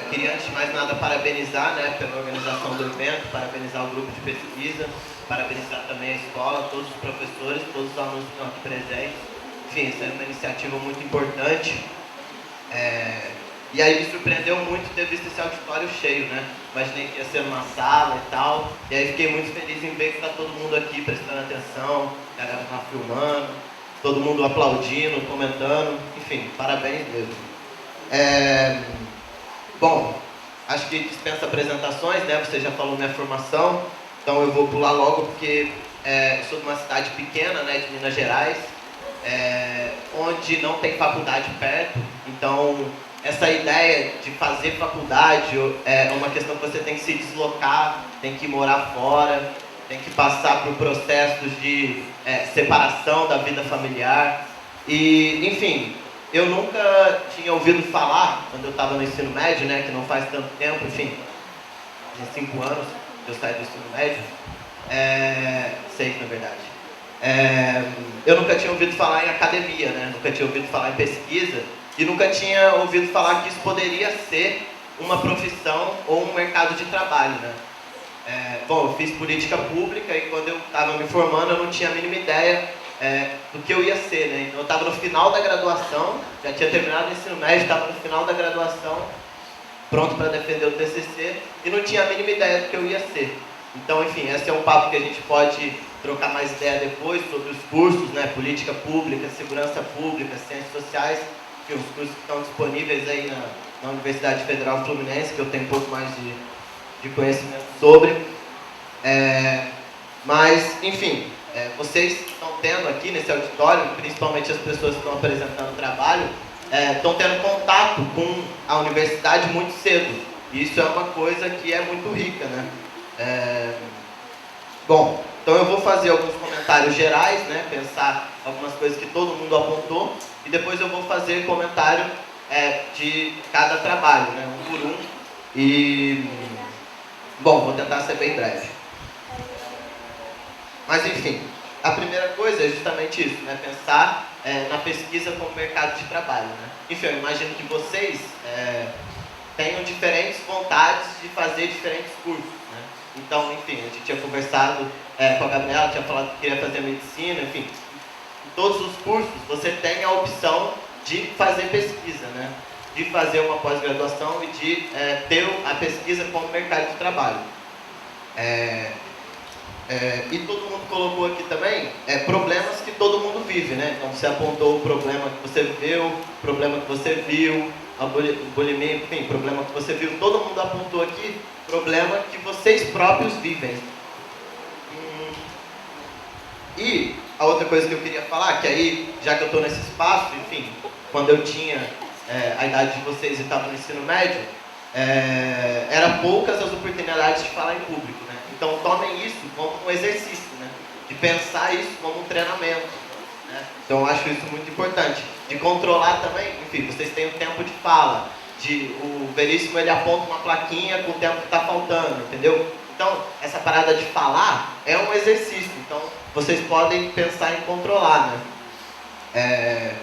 Queria, antes de mais nada, parabenizar pela organização do evento, parabenizar o grupo de pesquisa, parabenizar também a escola, todos os professores, todos os alunos que estão aqui presentes. Enfim, essa é uma iniciativa muito importante. E aí me surpreendeu muito ter visto esse auditório cheio, Imaginei que ia ser numa sala e tal. E aí fiquei muito feliz em ver que está todo mundo aqui prestando atenção, a galera está filmando, todo mundo aplaudindo, comentando. Enfim, parabéns mesmo. Bom, acho que dispensa apresentações, né? Você já falou minha formação, então eu vou pular logo porque eu sou de uma cidade pequena, né, de Minas Gerais, onde não tem faculdade perto. Então, essa ideia de fazer faculdade é uma questão que você tem que se deslocar, tem que morar fora, tem que passar por processos de separação da vida familiar. E, enfim, eu nunca tinha ouvido falar, quando eu estava no ensino médio, né, que não faz tanto tempo, enfim, de 5 anos que eu saí do ensino médio, 6 na verdade. Eu nunca tinha ouvido falar em academia, né, nunca tinha ouvido falar em pesquisa, e nunca tinha ouvido falar que isso poderia ser uma profissão ou um mercado de trabalho, né. Bom, eu fiz política pública e quando eu estava me formando eu não tinha a mínima ideia do que eu ia ser, né? Então eu estava no final da graduação, já tinha terminado o ensino médio, estava no final da graduação, pronto para defender o TCC e não tinha a mínima ideia do que eu ia ser. Então, enfim, esse é um papo que a gente pode trocar mais ideia depois sobre os cursos, né? Política pública, segurança pública, ciências sociais, que os cursos que estão disponíveis aí na Universidade Federal Fluminense, que eu tenho um pouco mais de conhecimento sobre. Mas, enfim, vocês estão tendo aqui nesse auditório, principalmente as pessoas que estão apresentando o trabalho, estão tendo contato com a universidade muito cedo. E isso é uma coisa que é muito rica, né? Bom, então eu vou fazer alguns comentários gerais, né? Pensar algumas coisas que todo mundo apontou, e depois eu vou fazer comentário de cada trabalho, né? Um por um. E, bom, vou tentar ser bem breve. Mas, enfim, a primeira coisa é justamente isso, né? Pensar na pesquisa como mercado de trabalho, né? Enfim, eu imagino que vocês tenham diferentes vontades de fazer diferentes cursos, né? Então, enfim, a gente tinha conversado com a Gabriela, tinha falado que queria fazer medicina, enfim. Em todos os cursos, você tem a opção de fazer pesquisa, né? De fazer uma pós-graduação e de ter a pesquisa como mercado de trabalho. E todo mundo colocou aqui também problemas que todo mundo vive, né? Então você apontou o problema que você viveu, o problema que você viu, a bulimia, enfim, problema que você viu. Todo mundo apontou aqui problema que vocês próprios vivem. E a outra coisa que eu queria falar, que aí, já que eu estou nesse espaço, enfim, quando eu tinha a idade de vocês e estava no ensino médio, eram poucas as oportunidades de falar em público, né? Então tomem isso como um exercício, né? De pensar isso como um treinamento, né? Então eu acho isso muito importante. De controlar também, enfim, vocês têm o tempo de fala. O Veríssimo, ele aponta uma plaquinha com o tempo que está faltando, entendeu? Então, essa parada de falar é um exercício. Então, vocês podem pensar em controlar, né?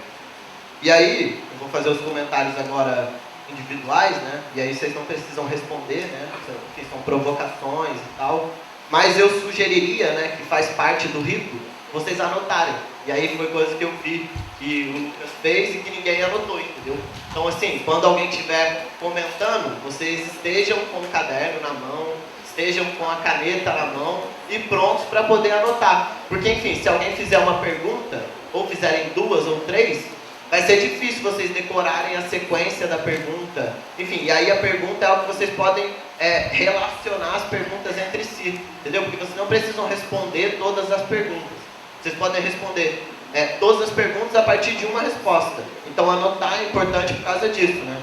E aí, eu vou fazer os comentários agora individuais, né? E aí vocês não precisam responder, né? Porque são provocações e tal. Mas eu sugeriria, né, que faz parte do rito, vocês anotarem. E aí foi coisa que eu vi que o Lucas fez e que ninguém anotou, entendeu? Então, assim, quando alguém estiver comentando, vocês estejam com o caderno na mão, estejam com a caneta na mão e prontos para poder anotar. Porque, enfim, se alguém fizer uma pergunta, ou fizerem 2 ou 3, vai ser difícil vocês decorarem a sequência da pergunta. Enfim, e aí a pergunta é algo que vocês podem relacionar as perguntas entre si, entendeu? Porque vocês não precisam responder todas as perguntas. Vocês podem responder todas as perguntas a partir de uma resposta. Então anotar é importante por causa disso, né?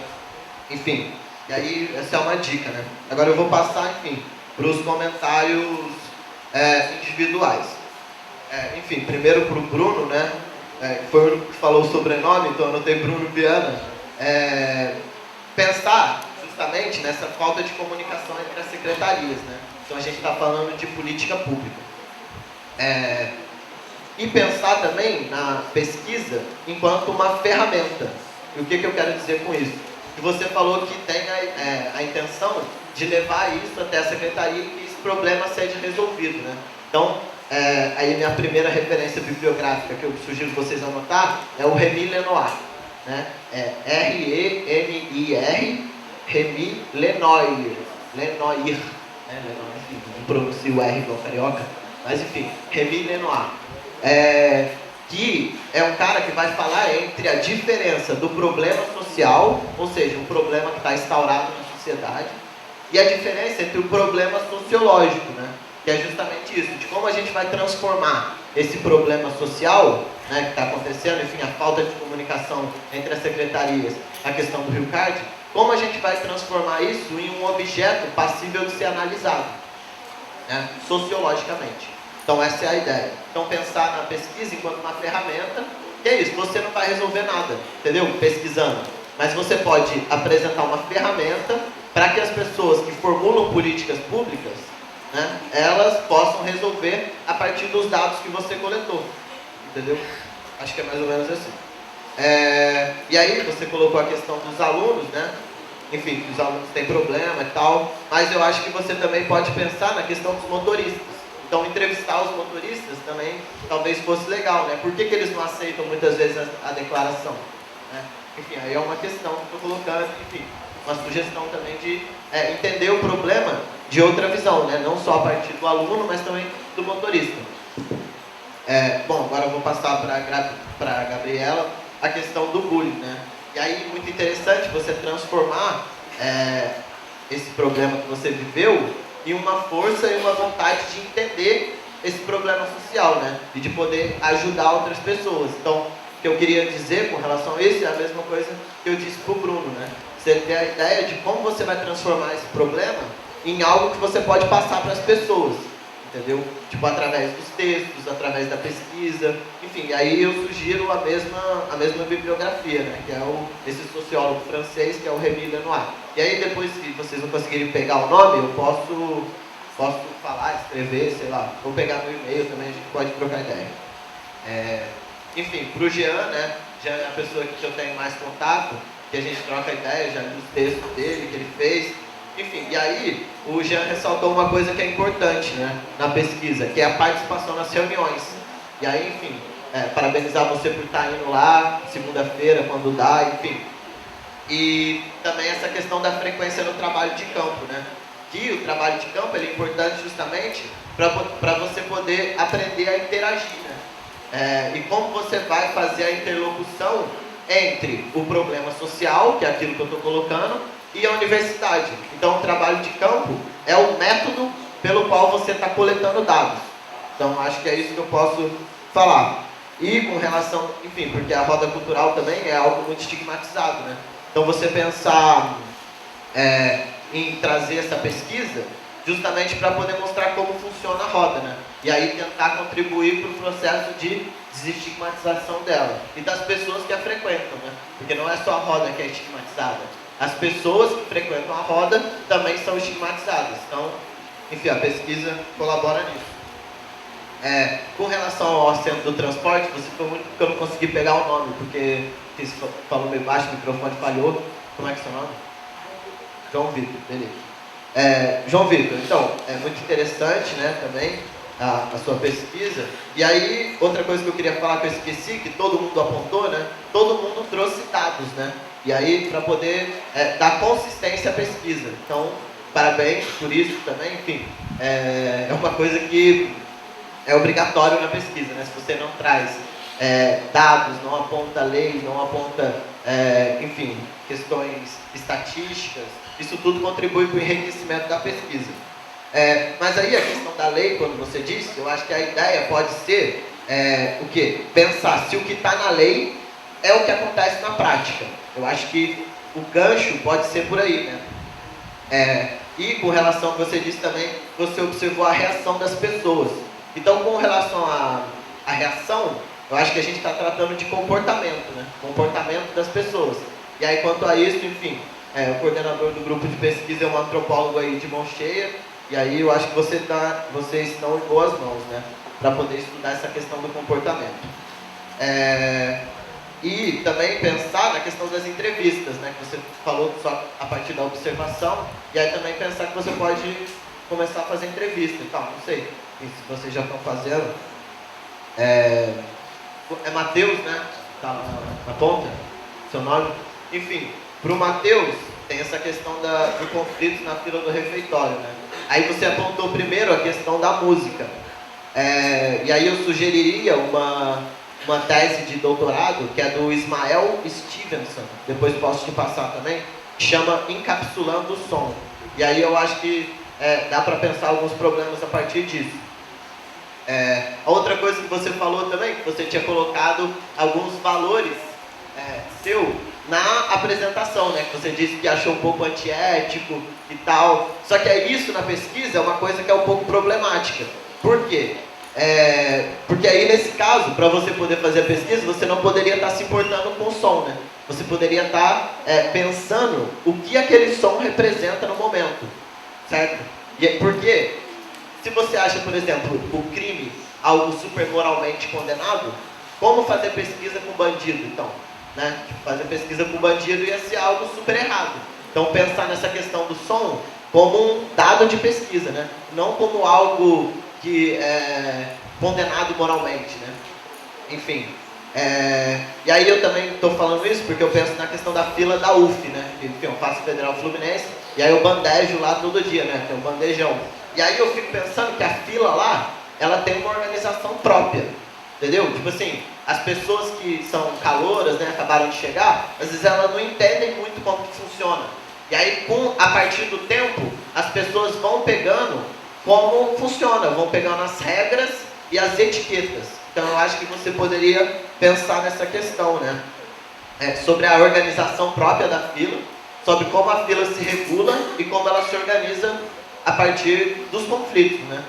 Enfim, e aí essa é uma dica, né? Agora eu vou passar, enfim, para os comentários individuais. Enfim, primeiro para o Bruno, né? Foi o único que falou o sobrenome, então eu anotei Bruno Viana. Pensar justamente nessa falta de comunicação entre as secretarias, né? Então a gente está falando de política pública. E pensar também na pesquisa enquanto uma ferramenta. E o que eu quero dizer com isso? Que você falou que tem a intenção de levar isso até a secretaria e que esse problema seja resolvido, né? Então, aí minha primeira referência bibliográfica que eu sugiro vocês anotar é o Remy Lenoir, né? R-E-M-I-R, Remy Lenoir, né? Não pronuncio o R igual carioca, mas enfim, Remy Lenoir. Que é um cara que vai falar entre a diferença do problema social, ou seja, um problema que está instaurado na sociedade, e a diferença entre o problema sociológico, né? Que é justamente isso, de como a gente vai transformar esse problema social, né, que está acontecendo, enfim, a falta de comunicação entre as secretarias, a questão do Rio Card, como a gente vai transformar isso em um objeto passível de ser analisado, né, sociologicamente. Então essa é a ideia. Então pensar na pesquisa enquanto uma ferramenta, que é isso, você não vai resolver nada, entendeu? Pesquisando. Mas você pode apresentar uma ferramenta para que as pessoas que formulam políticas públicas, né, elas possam resolver a partir dos dados que você coletou, entendeu? Acho que é mais ou menos assim. E aí você colocou a questão dos alunos, né? Enfim, que os alunos têm problema e tal, mas eu acho que você também pode pensar na questão dos motoristas. Então entrevistar os motoristas também talvez fosse legal, né? Por que eles não aceitam muitas vezes a declaração? Né? Enfim, aí é uma questão que estou colocando, enfim, uma sugestão também de entender o problema de outra visão, né? Não só a partir do aluno, mas também do motorista. Bom, agora eu vou passar para a Gabriela a questão do bullying, né? E aí, muito interessante você transformar esse problema que você viveu em uma força e uma vontade de entender esse problema social, né? E de poder ajudar outras pessoas. Então, o que eu queria dizer com relação a isso é a mesma coisa que eu disse para o Bruno, né? Você ter a ideia de como você vai transformar esse problema em algo que você pode passar para as pessoas, entendeu? Tipo, através dos textos, através da pesquisa, enfim, aí eu sugiro a mesma bibliografia, né? Que é esse sociólogo francês, que é o Rémy Lenoir. E aí, depois, se vocês não conseguirem pegar o nome, eu posso falar, escrever, sei lá, vou pegar no e-mail também, a gente pode trocar ideia. Enfim, para o Jean, né? Jean é a pessoa que eu tenho mais contato, que a gente troca ideia, já li os textos dele, que ele fez. Enfim, e aí o Jean ressaltou uma coisa que é importante, né, na pesquisa, que é a participação nas reuniões. E aí, enfim, parabenizar você por estar indo lá, segunda-feira, quando dá, enfim. E também essa questão da frequência no trabalho de campo, né? Que o trabalho de campo ele é importante justamente para você poder aprender a interagir, né? E como você vai fazer a interlocução entre o problema social, que é aquilo que eu estou colocando, e a universidade. Então, o trabalho de campo é o método pelo qual você está coletando dados. Então, acho que é isso que eu posso falar. E com relação, enfim, porque a roda cultural também é algo muito estigmatizado, né? Então, você pensar em trazer essa pesquisa justamente para poder mostrar como funciona a roda, né? E aí tentar contribuir para o processo de desestigmatização dela e das pessoas que a frequentam, né? Porque não é só a roda que é estigmatizada. As pessoas que frequentam a roda também são estigmatizadas. Então, enfim, a pesquisa colabora nisso. Com relação ao centro do transporte, você ficou muito porque eu não consegui pegar o nome, porque você falou meio baixo, o microfone falhou. Como é que é o seu nome? João Vitor, beleza. João Vitor, então, é muito interessante, né, também a sua pesquisa. E aí, outra coisa que eu queria falar que eu esqueci, que todo mundo apontou, né? Todo mundo trouxe dados, né? E aí, para poder dar consistência à pesquisa. Então, parabéns por isso também. Enfim, é uma coisa que é obrigatório na pesquisa, né? Se você não traz dados, não aponta lei, não aponta, enfim, questões estatísticas, isso tudo contribui para o enriquecimento da pesquisa. Mas aí a questão da lei, quando você disse, eu acho que a ideia pode ser o quê? Pensar se o que está na lei é o que acontece na prática. Eu acho que o gancho pode ser por aí, né? E com relação ao que você disse também, você observou a reação das pessoas. Então, com relação à reação, eu acho que a gente está tratando de comportamento, né? Comportamento das pessoas. E aí, quanto a isso, enfim, o coordenador do grupo de pesquisa é um antropólogo aí de mão cheia, e aí eu acho que vocês estão em boas mãos, né? Para poder estudar essa questão do comportamento. E também pensar na questão das entrevistas, né? Que você falou só a partir da observação, e aí também pensar que você pode começar a fazer entrevista e tal, não sei se vocês já estão fazendo. É Matheus, né? Tá na ponta, seu nome. Enfim, para o Matheus, tem essa questão do conflito na fila do refeitório, né? Aí você apontou primeiro a questão da música. E aí eu sugeriria uma tese de doutorado, que é do Ismael Stevenson, depois posso te passar também, que chama Encapsulando o Som. E aí eu acho que dá para pensar alguns problemas a partir disso. A outra coisa que você falou também, que você tinha colocado alguns valores seu na apresentação, né? Que você disse que achou um pouco antiético e tal. Só que isso na pesquisa é uma coisa que é um pouco problemática. Por quê? Porque aí nesse caso, para você poder fazer a pesquisa, você não poderia estar se importando com o som, né? Você poderia estar pensando o que aquele som representa no momento, certo? Porque se você acha, por exemplo, o crime algo super moralmente condenado, como fazer pesquisa com bandido, então? Né? Fazer pesquisa com bandido ia ser algo super errado. Então pensar nessa questão do som como um dado de pesquisa, né? Não como algo que é condenado moralmente, né? Enfim. E aí eu também estou falando isso porque eu penso na questão da fila da UF, né? Enfim, eu faço Federal Fluminense e aí eu bandejo lá todo dia, né? Tem um bandejão. E aí eu fico pensando que a fila lá, ela tem uma organização própria, entendeu? Tipo assim, as pessoas que são calouras, né, acabaram de chegar, às vezes elas não entendem muito como que funciona. E aí, a partir do tempo, as pessoas vão pegando como funciona, vão pegando as regras e as etiquetas. Então eu acho que você poderia pensar nessa questão, né? Sobre a organização própria da fila, sobre como a fila se regula e como ela se organiza a partir dos conflitos, né?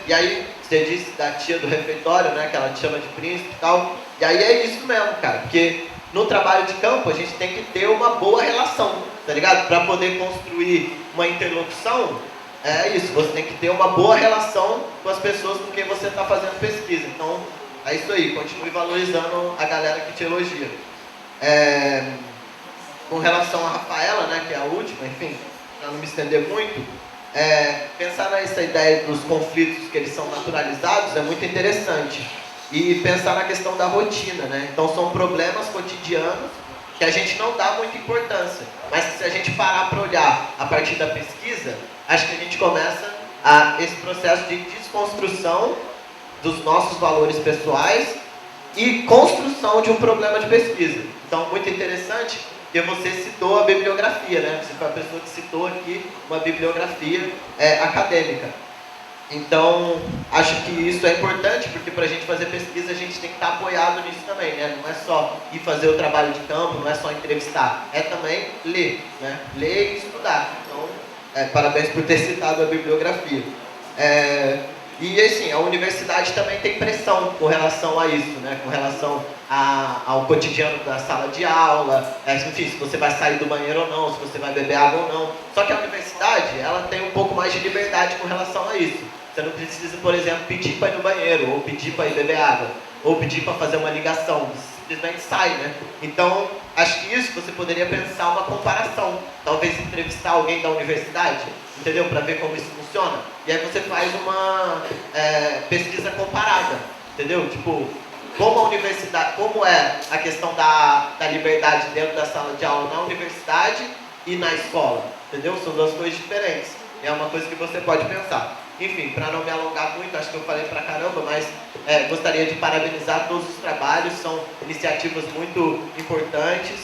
E aí, você disse da tia do refeitório, né? Que ela te chama de príncipe e tal. E aí é isso mesmo, cara. Porque no trabalho de campo a gente tem que ter uma boa relação, tá ligado? Para poder construir uma interlocução, é isso. Você tem que ter uma boa relação com as pessoas com quem você está fazendo pesquisa. Então, é isso aí. Continue valorizando a galera que te elogia. Com relação a Rafaela, né? Que é a última, enfim, para não me estender muito. Pensar nessa ideia dos conflitos que eles são naturalizados é muito interessante. E pensar na questão da rotina, né? Então são problemas cotidianos que a gente não dá muita importância. Mas se a gente parar para olhar a partir da pesquisa, acho que a gente começa esse processo de desconstrução dos nossos valores pessoais e construção de um problema de pesquisa. Então, muito interessante, porque você citou a bibliografia, né? Você foi a pessoa que citou aqui uma bibliografia acadêmica. Então, acho que isso é importante, porque para a gente fazer pesquisa, a gente tem que estar apoiado nisso também, né? Não é só ir fazer o trabalho de campo, não é só entrevistar, é também ler, né? Ler e estudar. Então, parabéns por ter citado a bibliografia. E assim, a universidade também tem pressão com relação a isso, né? Com relação ao cotidiano da sala de aula, enfim, se você vai sair do banheiro ou não, se você vai beber água ou não. Só que a universidade, ela tem um pouco mais de liberdade com relação a isso. Você não precisa, por exemplo, pedir para ir no banheiro, ou pedir para ir beber água, ou pedir para fazer uma ligação. Você simplesmente sai, né? Então, acho que isso você poderia pensar uma comparação. Talvez entrevistar alguém da universidade, entendeu? Para ver como isso funciona. E aí você faz uma pesquisa comparada, entendeu? Tipo, como a universidade, como é a questão da liberdade dentro da sala de aula na universidade e na escola, entendeu? São duas coisas diferentes. É uma coisa que você pode pensar. Enfim, para não me alongar muito, acho que eu falei pra caramba, mas gostaria de parabenizar todos os trabalhos, são iniciativas muito importantes.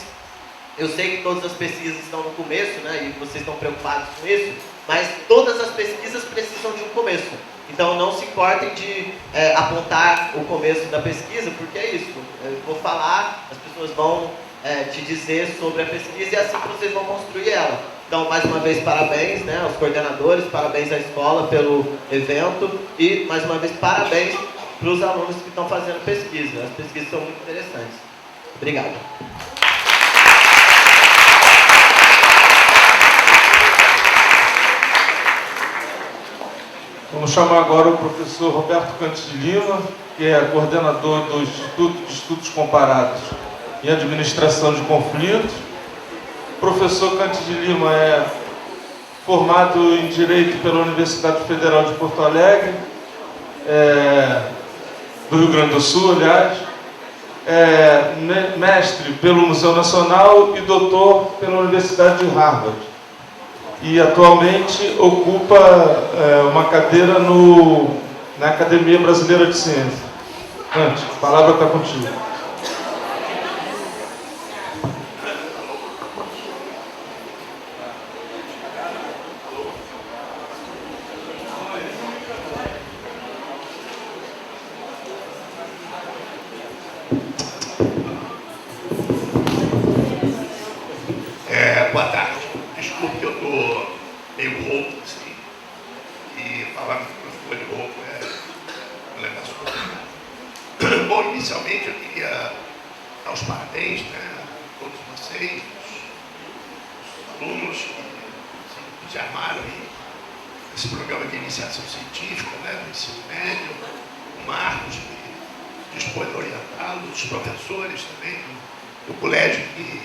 Eu sei que todas as pesquisas estão no começo, né, e vocês estão preocupados com isso, mas todas as pesquisas precisam de um começo. Então não se importem de apontar o começo da pesquisa, porque é isso. Eu vou falar, as pessoas vão te dizer sobre a pesquisa e é assim que vocês vão construir ela. Então, mais uma vez, parabéns, né, aos coordenadores, parabéns à escola pelo evento e, mais uma vez, parabéns para os alunos que estão fazendo pesquisa. As pesquisas são muito interessantes. Obrigado. Vamos chamar agora o professor Roberto Cantes de Lima, que é coordenador do Instituto de Estudos Comparados em Administração de Conflitos. O professor Cantes de Lima é formado em Direito pela Universidade Federal de Porto Alegre, do Rio Grande do Sul, aliás, mestre pelo Museu Nacional e doutor pela Universidade de Harvard. E atualmente ocupa uma cadeira na Academia Brasileira de Ciência. Cantes, a palavra está contigo. microfone rouco um negócio complicado. Bom, inicialmente eu queria dar os parabéns, né, a todos vocês, os alunos que se entusiasmaram nesse programa de iniciação científica, né, do ensino médio, o Marcos, que dispôs de orientá-los, os professores também do colégio que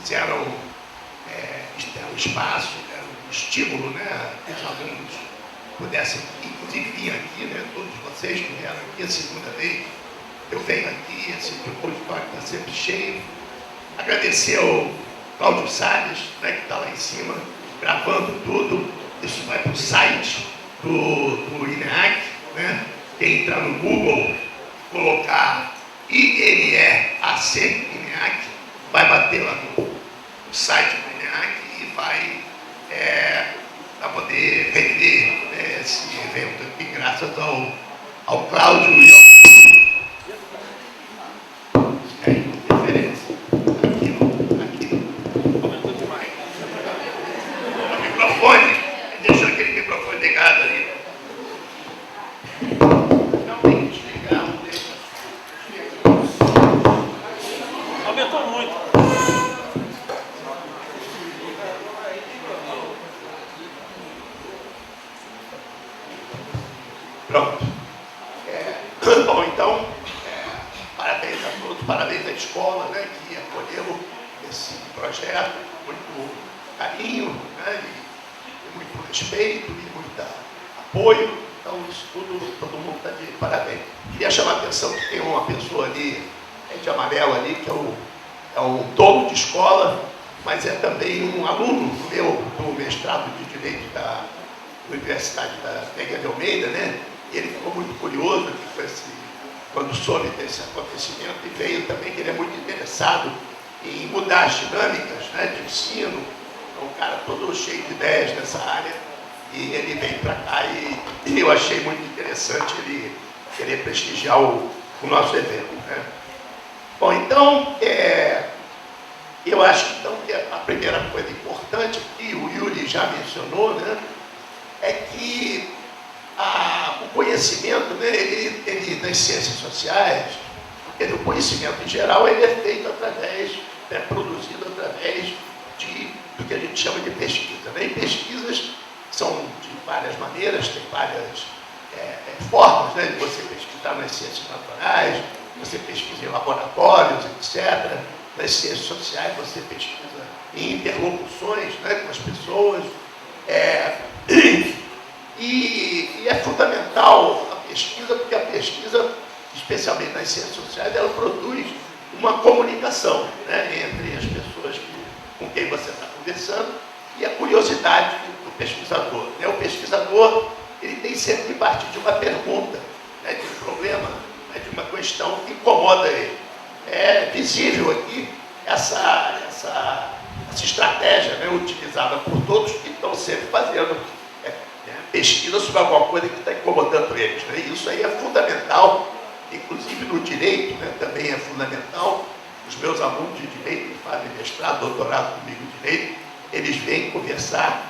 fizeram o espaço, o estímulo, né, que os alunos pudessem, inclusive, vir aqui, né, todos vocês que vieram aqui a segunda vez, eu venho aqui, assim, o auditório está sempre cheio. Agradecer ao Cláudio Salles, né, que está lá em cima, gravando tudo. Isso vai para o site do INEAC, né? Quem entrar no Google, colocar INEAC, INEAC, vai bater lá no site do INEAC e vai poder rever esse evento aqui, graças ao Cláudio e ao deixou aquele microfone ligado ali. Não tem que desligar, não deixa. Aumentou muito. Pronto. Bom, então, parabéns a todos, parabéns à escola, né, que acolheu esse projeto com muito carinho, né, e muito respeito e muito apoio. Então, isso tudo, todo mundo está de parabéns. Queria chamar a atenção que tem uma pessoa ali, de amarelo ali, que é o dono de escola, mas é também um aluno meu do mestrado de Direito da Universidade da Pega de Almeida, né? E ele ficou muito curioso aqui quando soube desse acontecimento e veio também, que ele é muito interessado em mudar as dinâmicas, né, de ensino. Então, um cara todo cheio de ideias nessa área, e ele veio para cá e eu achei muito interessante ele querer prestigiar o nosso evento, né? Bom, então, eu acho então, que a primeira coisa importante que o Yuri já mencionou, né, é que o conhecimento, né, ele das ciências sociais, o conhecimento em geral, ele é feito através, produzido através do que a gente chama de pesquisa, né? E pesquisas são de várias maneiras, tem várias formas, né, de você pesquisar nas ciências naturais, você pesquisa em laboratórios, etc. Nas ciências sociais, você pesquisa em interlocuções, né, com as pessoas. E é fundamental a pesquisa, porque a pesquisa, especialmente nas ciências sociais, ela produz uma comunicação, né, entre as pessoas com quem você está conversando e a curiosidade do pesquisador, né? O pesquisador, ele tem sempre que partir de uma pergunta, né, de um problema, né, de uma questão que incomoda ele. É visível aqui essa estratégia, né, utilizada por todos que estão sempre fazendo pesquisa sobre alguma coisa que está incomodando eles, né? E isso aí é fundamental, inclusive no direito, né, também é fundamental. Os meus alunos de direito que fazem mestrado, doutorado comigo em direito, eles vêm conversar,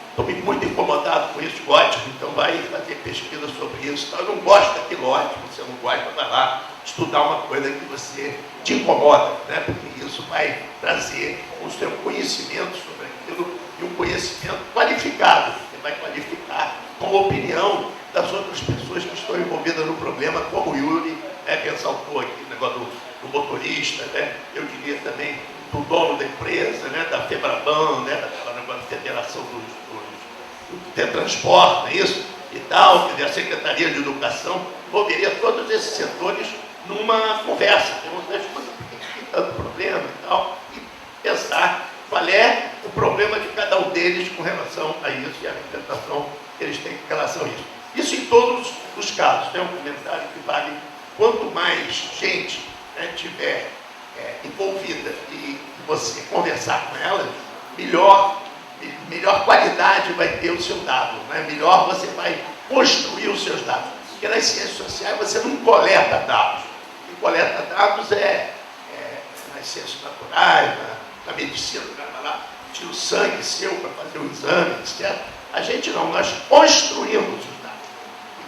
estou muito incomodado com isso, ótimo, então vai fazer pesquisa sobre isso. Então, eu não gosto daquilo, ótimo, você não gosta, vai lá estudar uma coisa que você te incomoda, né? Porque isso vai trazer o seu conhecimento sobre aquilo e um conhecimento qualificado, você vai qualificar com a opinião das outras pessoas que estão envolvidas no problema, como o Yuri, né, que ressaltou aqui o negócio do motorista, né? Eu diria também do dono da empresa, né, da FEBRABAN, né, daquela negócio da Federação do Transporte, não é isso? E tal, quer dizer, a Secretaria de Educação, envolveria todos esses setores numa conversa, perguntar por que tem tanto problema e tal, e pensar qual é o problema de cada um deles com relação a isso e a representação que eles têm com relação a isso. Isso em todos os casos. Tem um comentário que vale, quanto mais gente, né, tiver envolvida e você conversar com elas, melhor qualidade vai ter o seu dado, né? Melhor você vai construir os seus dados. Porque nas ciências sociais você não coleta dados. Quem coleta dados nas ciências naturais, na medicina, o cara vai lá, tira o sangue seu para fazer o exame, etc. A gente não, nós construímos os dados.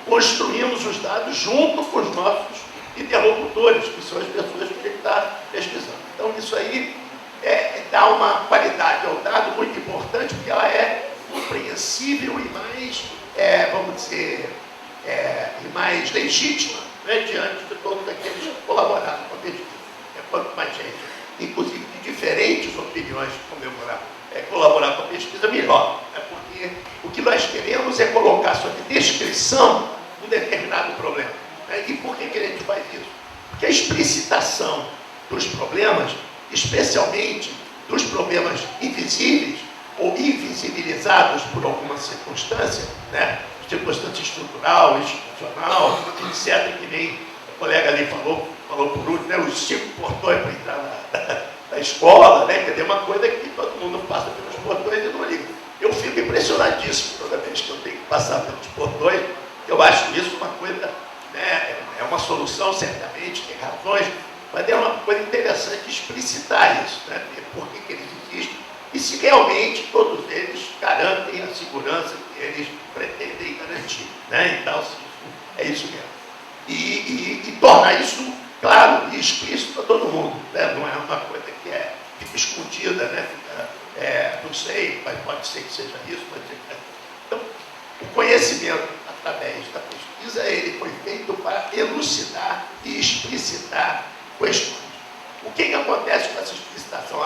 Construímos os dados junto com os nossos interlocutores, que são as pessoas que estão pesquisando. Então, isso aí dá uma qualidade ao dado muito importante, porque ela é compreensível e mais, vamos dizer, e mais legítima, né, diante de todos aqueles que colaboraram com a pesquisa. Quanto mais gente, inclusive de diferentes opiniões, colaborar com a pesquisa, melhor. Né, porque o que nós queremos é colocar sob descrição um determinado problema. Né, e por que a gente faz isso? Porque a explicitação dos problemas, especialmente dos problemas invisíveis ou invisibilizados por alguma circunstância, né, circunstância estrutural, institucional, etc., que nem o colega ali falou por último, né, os 5 portões para entrar na escola, né, quer dizer, uma coisa que todo mundo passa pelos portões e não liga. Eu fico impressionadíssimo toda vez que eu tenho que passar pelos portões. Eu acho isso uma coisa, né, é uma solução, certamente, tem razões, mas é uma coisa interessante explicitar isso, né, por que eles existem e se realmente todos eles garantem a segurança que eles pretendem garantir. Né? Então, é isso mesmo. E tornar isso claro e explícito para todo mundo. Né? Não é uma coisa que fica escondida, né? Não sei, mas pode ser que seja isso, pode ser que seja. Então, o conhecimento, através da pesquisa, ele foi feito para elucidar e explicitar questões. O que acontece com essa explicitação?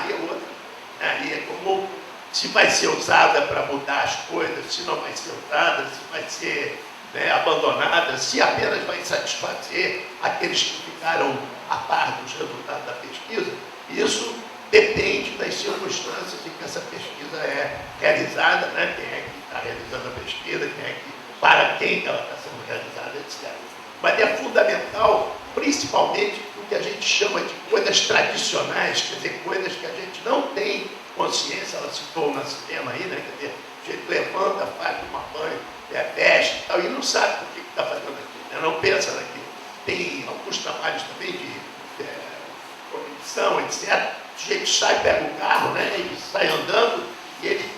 E outra. Aí é como se vai ser usada para mudar as coisas, se não vai ser usada, se vai ser, né, abandonada, se apenas vai satisfazer aqueles que ficaram a par dos resultados da pesquisa. Isso depende das circunstâncias em que essa pesquisa é realizada, né? Quem é que está realizando a pesquisa, para quem ela está sendo realizada, etc. Mas é fundamental, principalmente, o que a gente chama de coisas tradicionais, quer dizer, coisas que a gente não tem consciência, ela citou no cinema aí, né? Quer dizer, a gente levanta, faz uma banho, veste e tal, e não sabe por que está fazendo aquilo, né? Não pensa naquilo. Tem alguns trabalhos também de cognição, etc. O sujeito sai, pega o carro, né? E sai andando, e ele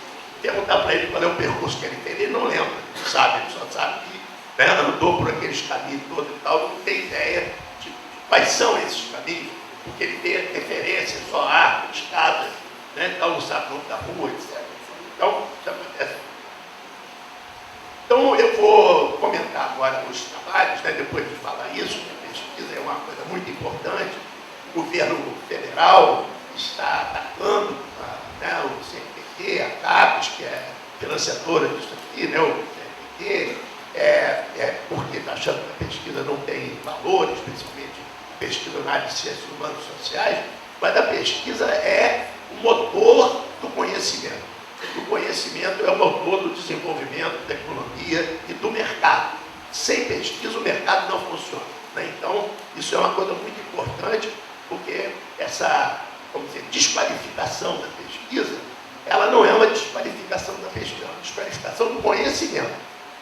perguntar para ele qual é o percurso que ele fez, ele não lembra, não sabe, ele só sabe que, né, andou por aqueles caminhos todos e tal, não tem ideia de quais são esses caminhos, porque ele tem referência só a árvores, casas, né, então não sabe o nome da rua, etc. Então, isso acontece. Então, eu vou comentar agora os trabalhos, né, depois de falar isso, que a pesquisa é uma coisa muito importante. O governo federal está atacando, né, o CNPq, a CAPES, que é financiadora disso aqui, né, o CNPq, porque está achando que a pesquisa não tem valor, especialmente pesquisa na área de ciências humanas e sociais, mas a pesquisa é o motor do conhecimento. O conhecimento é o motor do desenvolvimento da economia e do mercado. Sem pesquisa, o mercado não funciona. Né? Então, isso é uma coisa muito importante, porque essa, vamos dizer, desqualificação da pesquisa, ela não é uma desqualificação da pesquisa, é uma desqualificação do conhecimento.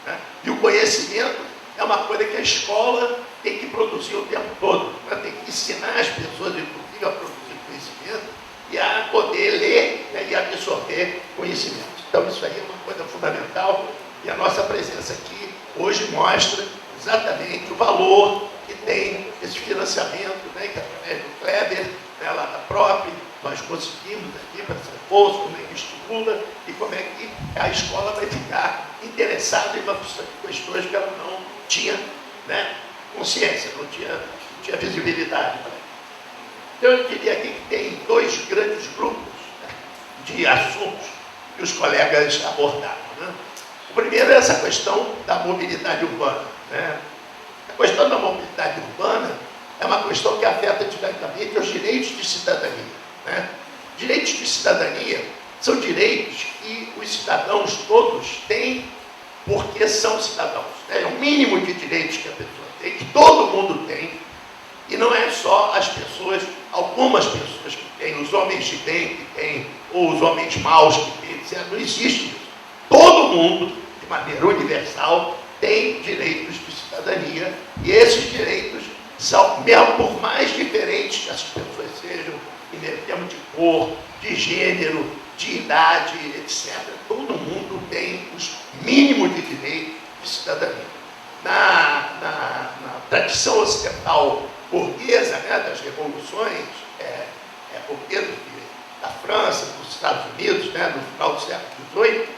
Né? E o conhecimento é uma coisa que a escola tem que produzir o tempo todo. Né? Tem que ensinar as pessoas, inclusive, a produzir conhecimento e a poder ler, né, e absorver conhecimentos. Então, isso aí é uma coisa fundamental e a nossa presença aqui hoje mostra exatamente o valor que tem esse financiamento, né, que através do Kleber, né, lá da PROP, nós conseguimos aqui para essa bolsa, como é que estimula e como é que a escola vai ficar interessada em uma questões que ela não tinha, né, consciência, não tinha visibilidade. Então, eu diria aqui que tem dois grandes grupos, né, de assuntos que os colegas abordaram. Né? O primeiro é essa questão da mobilidade urbana. Né? A questão da mobilidade urbana é uma questão que afeta diretamente os direitos de cidadania. Né? Direitos de cidadania são direitos que os cidadãos todos têm porque são cidadãos. Né? É o mínimo de direitos que a pessoa tem, que todo mundo tem. E não é só as pessoas, algumas pessoas que têm, os homens de bem que têm, ou os homens maus que têm, etc. Não existe isso. Todo mundo, de maneira universal, tem direitos de cidadania, e esses direitos são, mesmo por mais diferentes que as pessoas sejam, em termos de cor, de gênero, de idade, etc. Todo mundo tem os mínimos de direitos de cidadania. Na tradição ocidental burguesa, né, das revoluções burguesas da França, dos Estados Unidos, né, no final do século XVIII,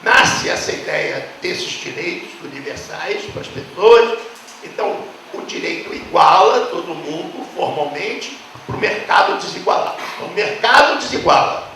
nasce essa ideia desses direitos universais para as pessoas. Então, o direito iguala todo mundo formalmente para o mercado desigualar. Então, o mercado desiguala,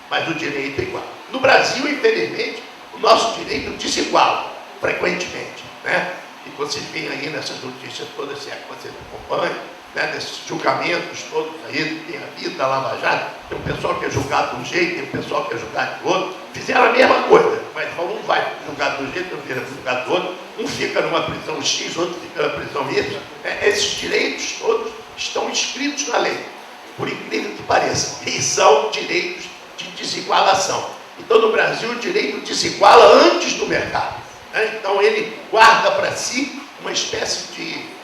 mas o direito é igual. No Brasil, infelizmente, o nosso direito desiguala frequentemente, né? E vocês veem aí nessas notícias todas, se é que vocês acompanham, né, nesses julgamentos todos aí, tem a vida, a Lava Jato, tem um pessoal que é julgado de um jeito, tem um pessoal que é julgado de outro, fizeram a mesma coisa, mas um vai julgado de um jeito, outro vira julgado do outro, um fica numa prisão X, outro fica na prisão Y. Esses direitos todos estão inscritos na lei, por incrível que pareça, e são direitos de desigualação. Então, no Brasil, o direito desiguala antes do mercado, né? Então, ele guarda para si uma espécie de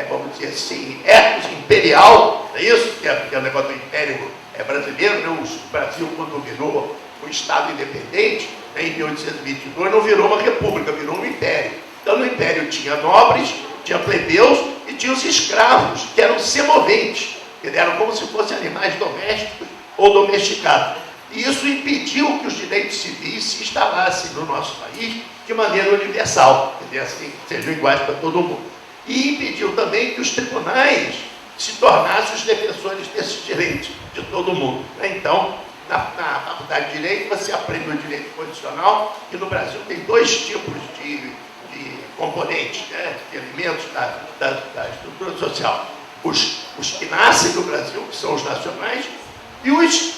vamos dizer assim, ethos imperial, não é isso? Que é o negócio do império brasileiro, né? O Brasil, quando virou um Estado independente, né, em 1822, não virou uma república, virou um império. Então, no império tinha nobres, tinha plebeus e tinha os escravos, que eram semoventes, que eram como se fossem animais domésticos ou domesticados. E isso impediu que os direitos civis se instalassem no nosso país de maneira universal, quer dizer, assim, sejam iguais para todo mundo. E impediu também que os tribunais se tornassem os defensores desses direitos de todo mundo, né? Então, na faculdade de Direito, você aprende o direito constitucional, que no Brasil tem dois tipos de componentes, né, de elementos da estrutura social. Os que nascem no Brasil, que são os nacionais, e os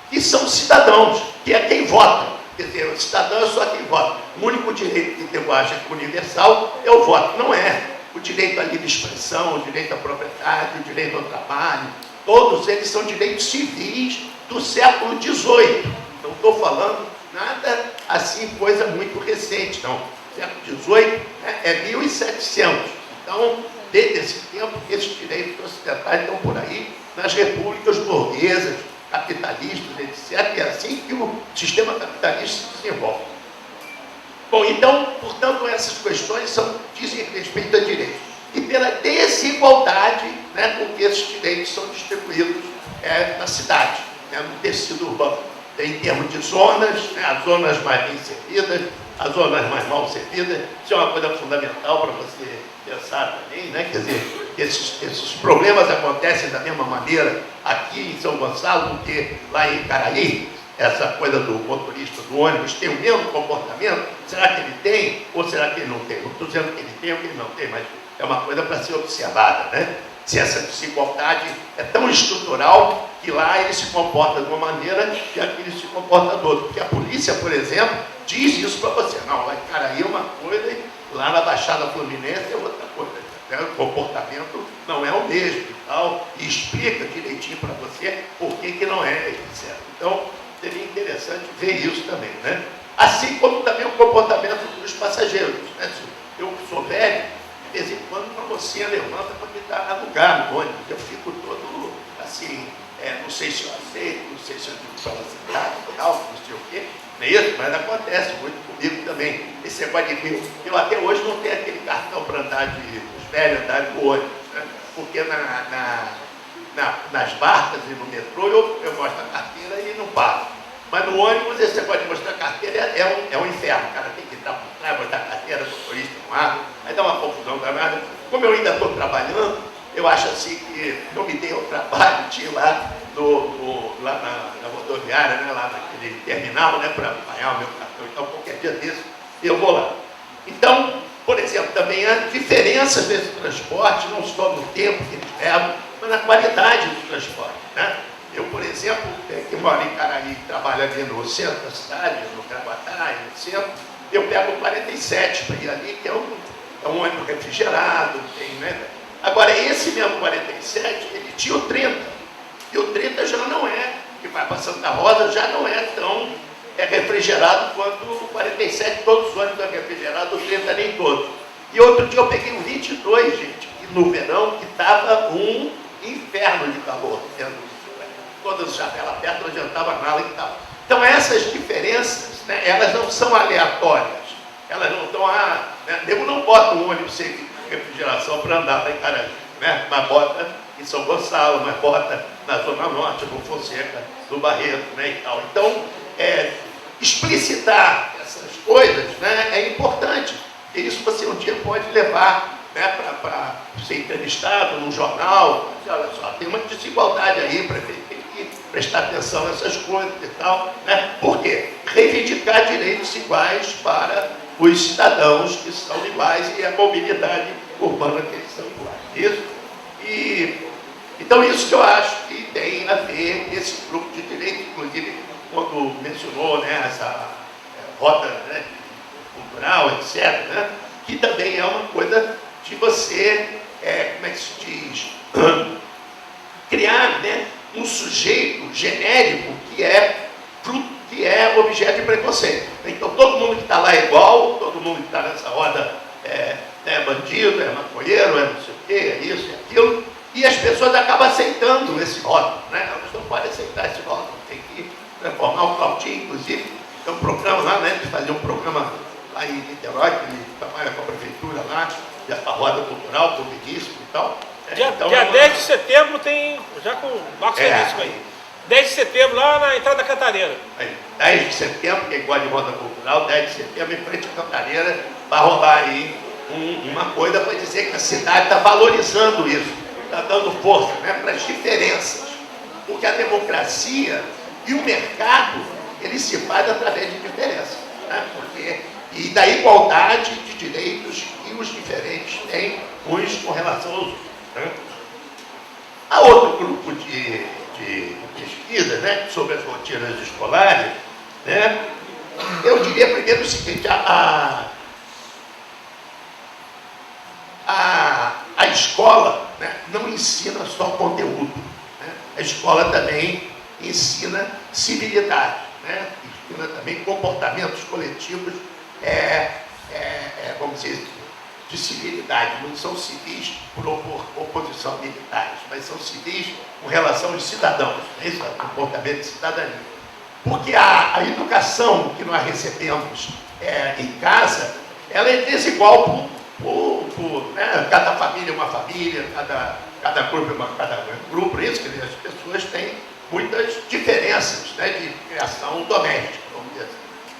que são cidadãos, que é quem vota. Quer dizer, o cidadão é só quem vota. O único direito de linguagem universal é o voto. Não é. O direito à livre expressão, o direito à propriedade, o direito ao trabalho, todos eles são direitos civis do século XVIII. Não estou falando nada assim, coisa muito recente, não. O século XVIII, né, é 1700. Então, desde esse tempo, esses direitos ocidentais estão por aí, nas repúblicas burguesas, capitalistas, etc. E é assim que o sistema capitalista se desenvolve. Bom, então, portanto, essas questões dizem respeito a direitos. E pela desigualdade, né, com que esses direitos são distribuídos na cidade, né, no tecido urbano. Em termos de zonas, né, as zonas mais bem servidas, as zonas mais mal servidas. Isso é uma coisa fundamental para você pensar também, né? Quer dizer, que esses problemas acontecem da mesma maneira aqui em São Gonçalo do que lá em Caraí. Essa coisa do motorista do ônibus tem o mesmo comportamento? Será que ele tem ou será que ele não tem? Não estou dizendo que ele tem ou que ele não tem, mas é uma coisa para ser observada, né? Se essa desigualdade é tão estrutural que lá ele se comporta de uma maneira que aqui ele se comporta de outra. Porque a polícia, por exemplo, diz isso para você. Não, lá em Caraí é uma coisa e lá na Baixada Fluminense é outra coisa. Né? O comportamento não é o mesmo e tal, e explica direitinho para você por que não é, etc. Então, seria interessante ver isso também, né? Assim como também o comportamento dos passageiros, né? Eu sou velho, de vez em quando uma mocinha levanta para me dar lugar no ônibus. Eu fico todo assim, não sei se eu aceito, não sei se eu digo para ela sentar, tal, não sei o quê. Não é isso? Mas acontece muito comigo também. Esse negócio de eu até hoje não tenho aquele cartão para andar os velhos andarem no ônibus, né? Porque nas barcas e no metrô eu mostro a carteira e não paro. Mas no ônibus esse negócio de mostrar a carteira é um inferno. O cara tem que entrar por trás, mostrar a carteira, o motorista não abre, aí dá uma confusão danada. Como eu ainda estou trabalhando, eu acho assim que eu me dei ao trabalho de ir lá, lá na rodoviária, né, lá naquele terminal, né, para apanhar o meu cartão. Então, qualquer dia desse, eu vou lá. Então, por exemplo, também há diferenças nesse transporte, não só no tempo que eles levam, mas na qualidade do transporte, né? Eu, por exemplo, que moro em Caraí, trabalho ali no centro da cidade, no Gravatá, no centro, eu pego o 47 para ir ali, que é um ônibus refrigerado, tem, né? Agora, esse mesmo 47, ele tinha o 30, e o 30 já não é, que vai para Santa Rosa, já não é tão refrigerado quanto o 47, todos os ônibus são refrigerados, o 30 nem todos. E outro dia eu peguei o 22, gente, no verão, que estava um inferno de calor, todas as janelas abertas, não adiantava nada e tal. Então essas diferenças, né, elas não são aleatórias. Elas não estão, nego não bota um ônibus sem refrigeração para andar lá em Carazinho, né? Mas bota em São Gonçalo, mas bota na Zona Norte, no Fonseca, no Barreto, né, e tal. Então, explicitar essas coisas, né, é importante. E isso você um dia pode levar, né, para ser entrevistado num jornal. Olha só, tem uma desigualdade aí, prefeito, tem que prestar atenção nessas coisas e tal, né? Por quê? Reivindicar direitos iguais para os cidadãos que são iguais e a mobilidade urbana que eles são iguais. Isso. Então isso que eu acho que tem a ver esse grupo de direito, inclusive quando mencionou, né, essa roda, né, cultural, etc., né, que também é uma coisa de você, como é que se diz, criar, né, um sujeito genérico que é objeto de preconceito. Então todo mundo que está lá é igual, todo mundo que está nessa roda é bandido, é maconheiro, é não sei o quê, é isso, é aquilo, e as pessoas acabam aceitando esse rótulo, né? Elas não podem aceitar esse rótulo, tem que transformar o Claudinho, inclusive, tem um programa lá, né, de fazer um programa lá em Niterói, que ele trabalha com a prefeitura lá, a roda cultural, convidíssimo e tal. Dia 10 de setembro tem, já com o Marcos Felício aí. 10 de setembro, lá na entrada da Cantareira. 10 de setembro, quem gosta de roda cultural, 10 de setembro, em frente à Cantareira, vai rolar aí uma coisa para dizer que a cidade está valorizando isso, está dando força, né, para as diferenças. Porque a democracia e o mercado, ele se faz através de diferenças, né? E da igualdade de direitos que os diferentes têm uns com relação aos outros, né? Há outro grupo de pesquisa, né, sobre as rotinas escolares, né? Eu diria primeiro o seguinte: a escola, né, não ensina só conteúdo, né? A escola também ensina civilidade, né? Ensina também comportamentos coletivos, vamos dizer, de civilidade. Não são civis por oposição a militares, mas são civis com relação aos cidadãos. Esse é o comportamento de cidadania. Porque a educação que nós recebemos em casa, ela é desigual né? Cada família é uma família, cada grupo é cada grupo. Por isso que as pessoas têm muitas diferenças, né, de criação doméstica, vamos dizer assim.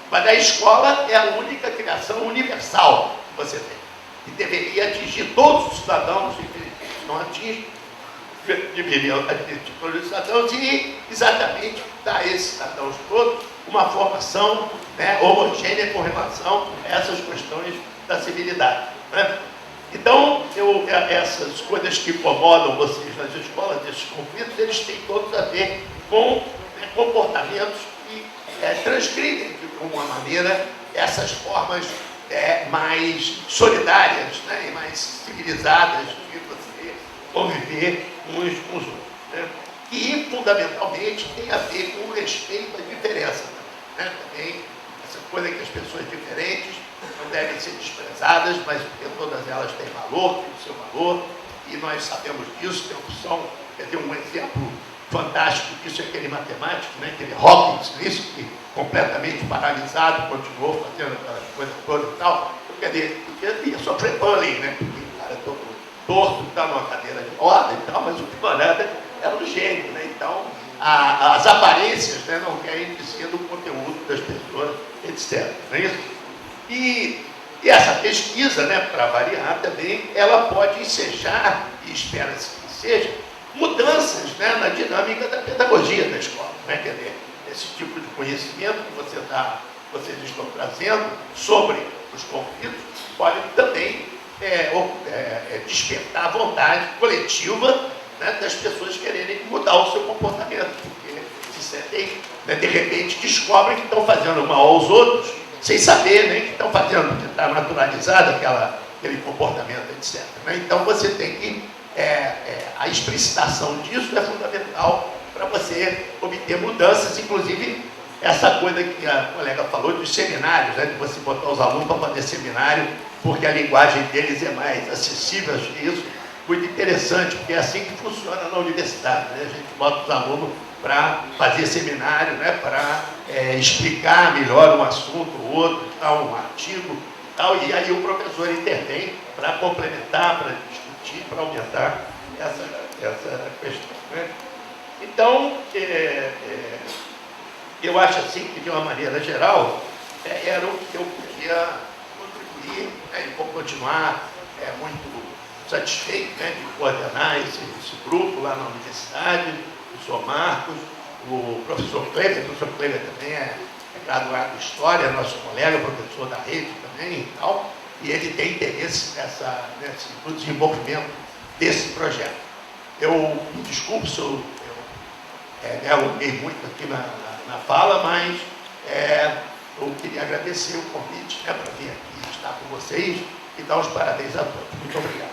Mas a escola é a única criação universal que você tem, que deveria atingir todos os cidadãos, infelizmente não atinge, deveriam atingir todos os cidadãos e exatamente dar a esses cidadãos todos uma formação, né, homogênea com relação a essas questões da civilidade, né? Então, essas coisas que incomodam vocês nas escolas, esses conflitos, eles têm todos a ver com, né, comportamentos que transgridem de alguma maneira essas formas mais solidárias, né, e mais civilizadas de você conviver uns com os outros, né? E, fundamentalmente, tem a ver com o respeito à diferença, né? Também essa coisa que as pessoas diferentes não devem ser desprezadas, mas porque todas elas têm valor, têm o seu valor, e nós sabemos disso. Tem opção, quer ter um exemplo fantástico disso, é aquele matemático, né, aquele Hawkins, isso, que completamente paralisado, continuou fazendo aquelas coisas todas e tal. Quer dizer, ia sofrer bullying, né, porque o cara é todo torto, está numa cadeira de roda e tal, mas o camarada era um gênio, né? Então, as aparências, né, não querem dizer do conteúdo das pessoas, etc. Não é isso? E essa pesquisa, né, para variar também, ela pode ensejar, e espera-se que seja, mudanças, né, na dinâmica da pedagogia da escola, né? Quer dizer, esse tipo de conhecimento que vocês estão trazendo sobre os conflitos pode também despertar a vontade coletiva, né, das pessoas quererem mudar o seu comportamento, porque se sentem, né, de repente descobrem que estão fazendo mal aos outros, sem saber, né, que estão fazendo, porque está naturalizado aquele comportamento, etc. Né? Então você tem que, a explicitação disso é fundamental para você obter mudanças, inclusive essa coisa que a colega falou dos seminários, né, de você botar os alunos para fazer seminário, porque a linguagem deles é mais acessível, acho que isso muito interessante, porque é assim que funciona na universidade, né? A gente bota os alunos para fazer seminário, né, para explicar melhor um assunto ou outro, tal, um artigo, tal, e aí o professor intervém para complementar, para discutir, para aumentar essa questão. Né? Então, eu acho assim que, de uma maneira geral, era o que eu queria contribuir, né, e vou continuar muito satisfeito, né, de coordenar esse grupo lá na universidade, o senhor Marcos, o professor Kleber também é graduado em História, nosso colega, professor da rede também e tal, e ele tem interesse no desenvolvimento desse projeto. Eu me desculpo se eu me alonguei muito aqui na fala, mas eu queria agradecer o convite, né, para vir aqui estar com vocês e dar os parabéns a todos. Muito obrigado.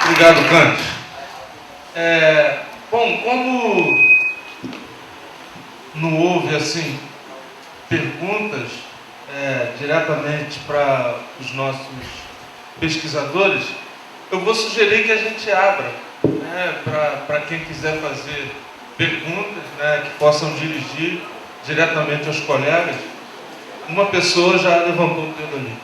Obrigado, Cândido. Bom, como não houve, assim, perguntas diretamente para os nossos pesquisadores, eu vou sugerir que a gente abra, né, para quem quiser fazer perguntas, né, que possam dirigir diretamente aos colegas. Uma pessoa já levantou o dedo ali.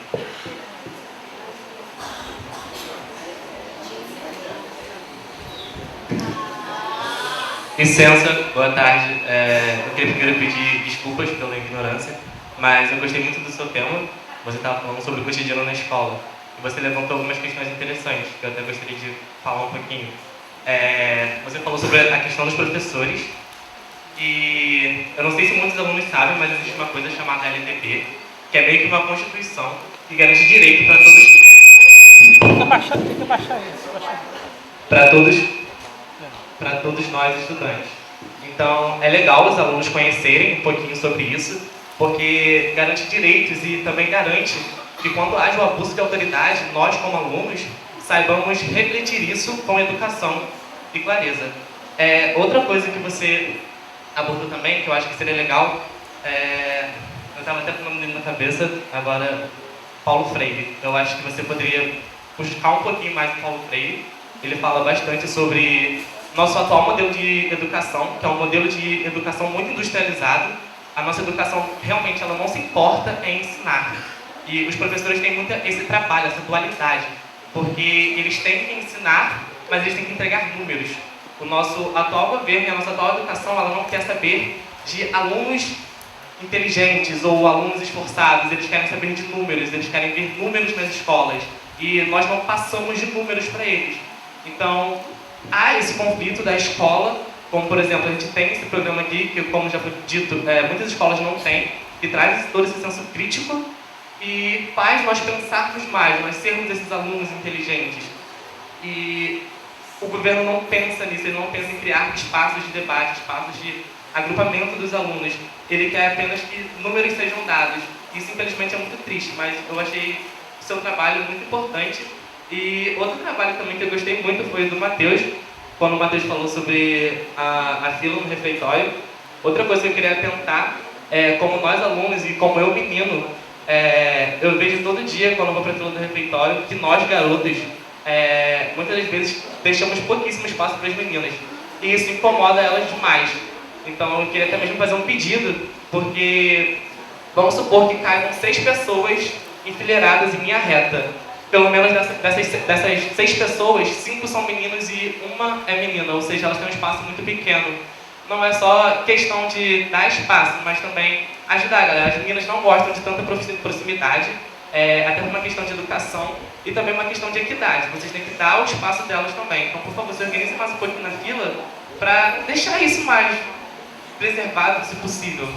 Licença, boa tarde. Eu queria primeiro pedir desculpas pela ignorância, mas eu gostei muito do seu tema. Você estava falando sobre o cotidiano na escola. E você levantou algumas questões interessantes, que eu até gostaria de falar um pouquinho. Você falou sobre a questão dos professores. E eu não sei se muitos alunos sabem, mas existe uma coisa chamada LDB, que é meio que uma constituição que garante direito para todos... Tem que baixar isso. Para todos nós estudantes. Então, é legal os alunos conhecerem um pouquinho sobre isso, porque garante direitos e também garante que quando haja o abuso de autoridade, nós como alunos saibamos refletir isso com educação e clareza. Outra coisa que você abordou também, que eu acho que seria legal, eu estava até com o nome dele na cabeça, agora, Paulo Freire. Eu acho que você poderia buscar um pouquinho mais do Paulo Freire. Ele fala bastante sobre nosso atual modelo de educação, que é um modelo de educação muito industrializado. A nossa educação, realmente, ela não se importa em ensinar. E os professores têm muito esse trabalho, essa dualidade, porque eles têm que ensinar, mas eles têm que entregar números. O nosso atual governo e a nossa atual educação, ela não quer saber de alunos inteligentes ou alunos esforçados, eles querem saber de números, eles querem ver números nas escolas. E nós não passamos de números para eles. Então, há esse conflito da escola, como por exemplo, a gente tem esse programa aqui, que como já foi dito, muitas escolas não têm, que traz todo esse senso crítico e faz nós pensarmos mais, nós sermos esses alunos inteligentes. E o governo não pensa nisso, ele não pensa em criar espaços de debate, espaços de agrupamento dos alunos. Ele quer apenas que números sejam dados. Isso, infelizmente, é muito triste, mas eu achei o seu trabalho muito importante. E outro trabalho também que eu gostei muito foi do Matheus, quando o Matheus falou sobre a fila no refeitório. Outra coisa que eu queria atentar é como nós alunos e como eu menino, eu vejo todo dia quando eu vou para a fila do refeitório que nós garotos, muitas das vezes deixamos pouquíssimo espaço para as meninas. E isso incomoda elas demais. Então eu queria até mesmo fazer um pedido, porque vamos supor que caibam 6 pessoas enfileiradas em minha reta. Pelo menos dessas 6 pessoas, 5 são meninos e uma é menina, ou seja, elas têm um espaço muito pequeno. Não é só questão de dar espaço, mas também ajudar, galera. As meninas não gostam de tanta proximidade, até por uma questão de educação e também uma questão de equidade. Vocês têm que dar o espaço delas também. Então, por favor, se organizem mais um pouquinho na fila para deixar isso mais preservado, se possível.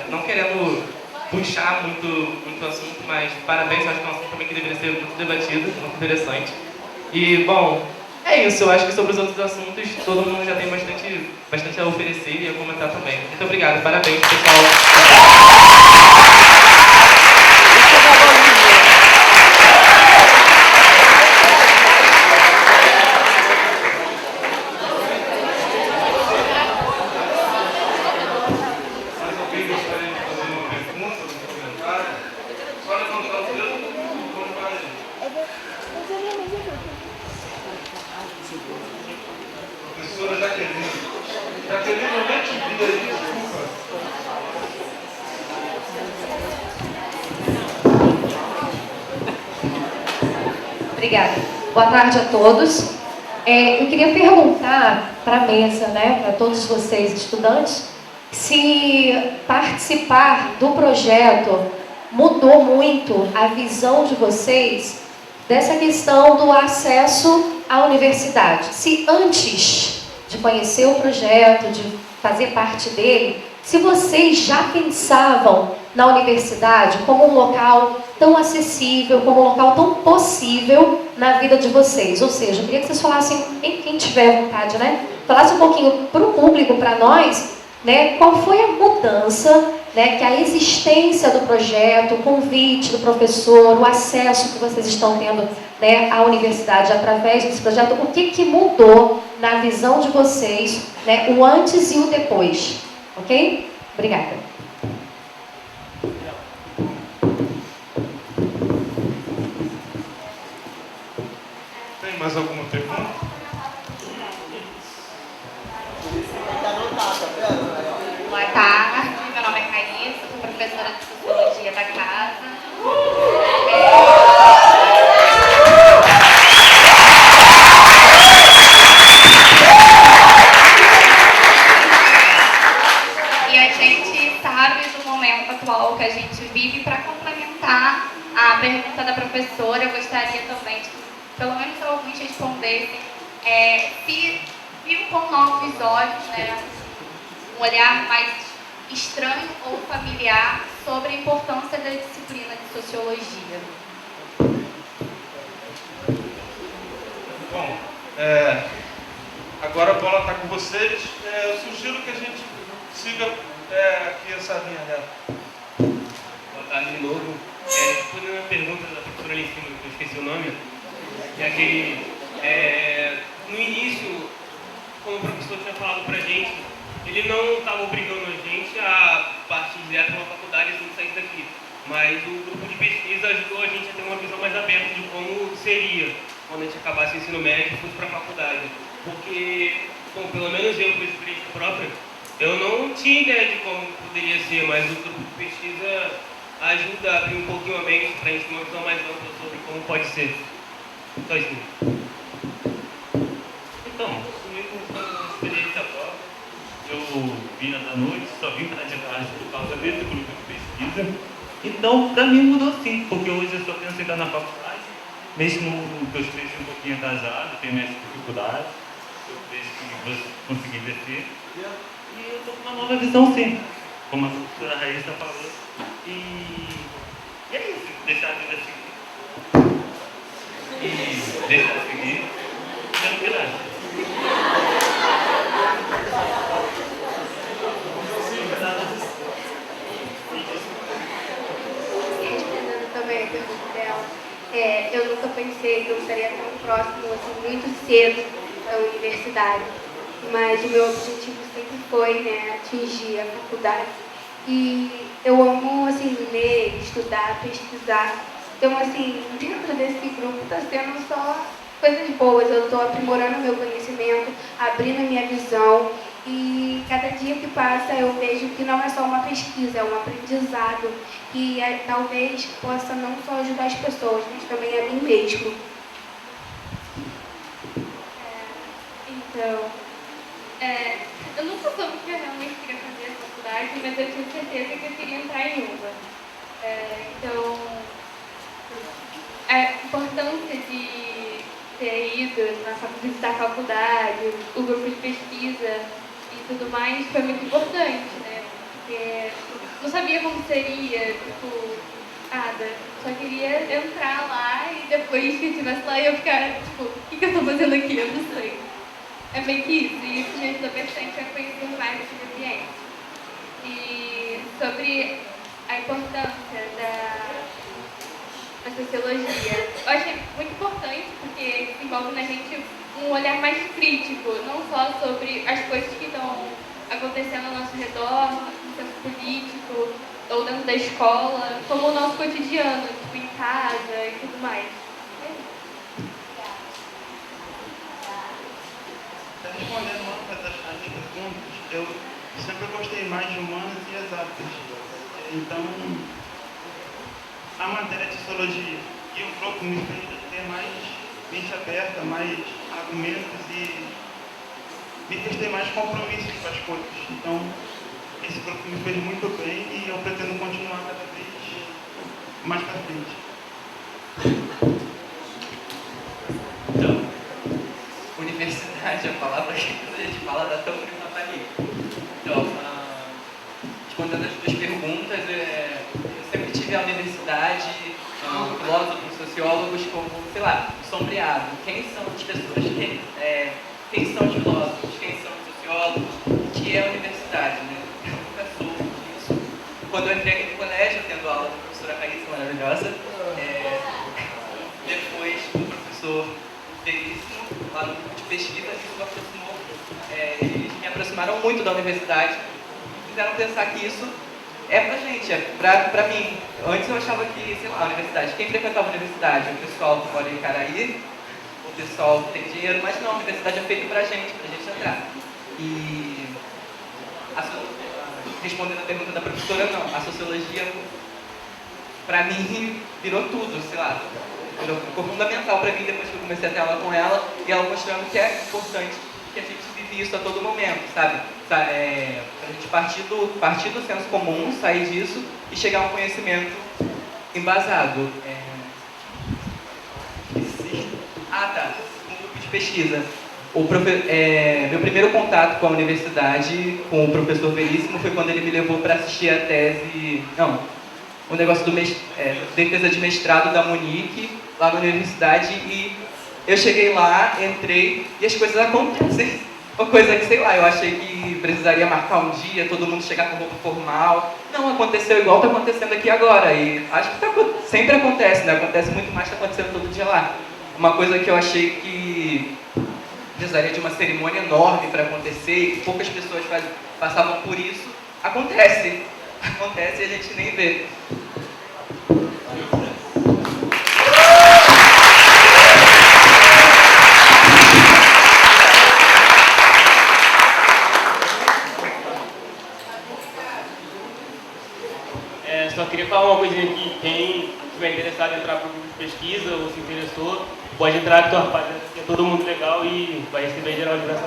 Não querendo puxar muito assunto, mas parabéns, eu acho que é um assunto também que deveria ser muito debatido, muito interessante. E, bom, é isso, eu acho que sobre os outros assuntos todo mundo já tem bastante a oferecer e a comentar também. Muito obrigado, parabéns, pessoal. Só levantar o dedo, Obrigada. Boa tarde a todos. Eu queria perguntar para a mesa, né, para todos vocês estudantes, se participar do projeto mudou muito a visão de vocês dessa questão do acesso à universidade. Se antes de conhecer o projeto, de fazer parte dele, se vocês já pensavam na universidade como um local tão acessível, como um local tão possível na vida de vocês. Ou seja, eu queria que vocês falassem, quem tiver vontade, né? Falasse um pouquinho para o público, para nós, né? Qual foi a mudança, né, que a existência do projeto, o convite do professor, o acesso que vocês estão tendo, né, à universidade através desse projeto, o que mudou na visão de vocês, né, o antes e o depois. Ok? Obrigada. Tem mais alguma pergunta? Boa tarde, meu nome é Caís, sou professora de Sociologia da casa. E a gente sabe do momento atual que a gente vive. Para complementar a pergunta da professora, eu gostaria também de, pelo menos alguns respondessem, se viu com novos olhos, né, um olhar mais estranho ou familiar sobre a importância da disciplina de Sociologia. Bom, agora a bola está com vocês. Eu sugiro que a gente siga aqui essa linha reta. Boa tarde de novo. Respondendo a pergunta da professora ali em cima, que eu esqueci o nome, é aquele, no início, como o professor tinha falado pra gente, ele não estava obrigando a gente a partir direto para uma faculdade assim que saísse daqui. Mas o grupo de pesquisa ajudou a gente a ter uma visão mais aberta de como seria quando a gente acabasse o ensino médio e fosse para a faculdade. Porque, bom, pelo menos eu, por experiência própria, eu não tinha ideia de como poderia ser, mas o grupo de pesquisa ajuda a abrir um pouquinho a mente para a gente ter uma visão mais ampla sobre como pode ser. Só isso. Então, comigo foi uma experiência própria. Eu vinha da noite, só vim para a atividade por causa desse grupo de pesquisa. Então, para mim mudou sim, porque hoje eu só penso em entrar na faculdade, mesmo que eu esteja um pouquinho atrasado, tenho minhas dificuldades, eu vejo que vou conseguir vencer. E eu estou com uma nova visão sim, como a professora Raíssa falou. E é isso, deixar a vida seguir. E deixar seguir, sendo graça. Respondendo também a pergunta dela, eu nunca pensei que eu estaria tão próximo, assim, muito cedo da universidade, mas o meu objetivo sempre foi, né, atingir a faculdade. E eu amo, assim, ler, estudar, pesquisar. Então, assim, dentro desse grupo está sendo só coisas boas. Eu estou aprimorando meu conhecimento, abrindo a minha visão. E cada dia que passa eu vejo que não é só uma pesquisa, é um aprendizado que talvez possa não só ajudar as pessoas, mas também a mim mesmo. Então, eu nunca soube que eu realmente queria fazer a faculdade, mas eu tinha certeza que eu queria entrar em uma. Então, a importância de ter ido visitar a faculdade, o grupo de pesquisa e tudo mais foi muito importante, né? Porque não sabia como seria, tipo, nada. Só queria entrar lá e depois que eu estivesse lá eu ficar, tipo, o que eu estou fazendo aqui? Eu não sei. É meio que isso, e isso me ajuda bastante a conhecer mais esse ambiente. E sobre a importância da sociologia, eu achei muito importante porque desenvolve na gente um olhar mais crítico, não só sobre as coisas que estão acontecendo ao nosso redor, no centro político ou dentro da escola, como o nosso cotidiano, tipo em casa e tudo mais. Respondendo uma das perguntas, sempre gostei mais de humanas e exatas. Então, a matéria de sociologia e o grupo me fez ter mais mente aberta, mais argumentos e me fez ter mais compromisso com as coisas. Então, esse grupo me fez muito bem e eu pretendo continuar cada vez mais para frente. Então, universidade, a palavra que a gente fala dá tão frio na barriga. Então, respondendo as duas perguntas, eu sempre tive a universidade, filósofos, sociólogos como, sei lá, sombreado. Quem são as pessoas? Quem são os filósofos? Quem são os sociólogos? O que é a universidade, né? Eu nunca soube disso. Quando eu entrei aqui no colégio, tendo aula da professora Caíssa, maravilhosa, depois o professor Veríssimo, lá no grupo de pesquisa, eles me aproximaram muito da universidade, fizeram pensar que isso é pra gente, é pra mim. Antes eu achava que, sei lá, a universidade, quem frequentava a universidade? O pessoal que mora em Caraí, o pessoal que tem dinheiro, mas não, a universidade é feita pra gente entrar. E, respondendo a pergunta da professora, não, a sociologia, pra mim, virou tudo, sei lá, ficou fundamental pra mim depois que eu comecei a ter aula com ela, e ela mostrando que é importante que a gente vive isso a todo momento, sabe? Pra gente partir do senso comum, sair disso e chegar a um conhecimento embasado. Um grupo de pesquisa. Meu primeiro contato com a universidade, com o professor Veríssimo, foi quando ele me levou para assistir a tese... Não, o negócio do defesa de mestrado da Munique, lá na universidade, e eu cheguei lá, entrei, e as coisas acontecem. Uma coisa que, sei lá, eu achei que precisaria marcar um dia, todo mundo chegar com roupa formal. Não, aconteceu igual está acontecendo aqui agora. E acho que sempre acontece, né? Acontece muito mais que está acontecendo todo dia lá. Uma coisa que eu achei que precisaria de uma cerimônia enorme para acontecer, e que poucas pessoas passavam por isso, acontece. Acontece e a gente nem vê. Só queria falar uma coisinha aqui. Quem estiver interessado em entrar para o grupo de pesquisa ou se interessou, pode entrar aqui, rapaziada. É todo mundo legal e vai receber geral de graça.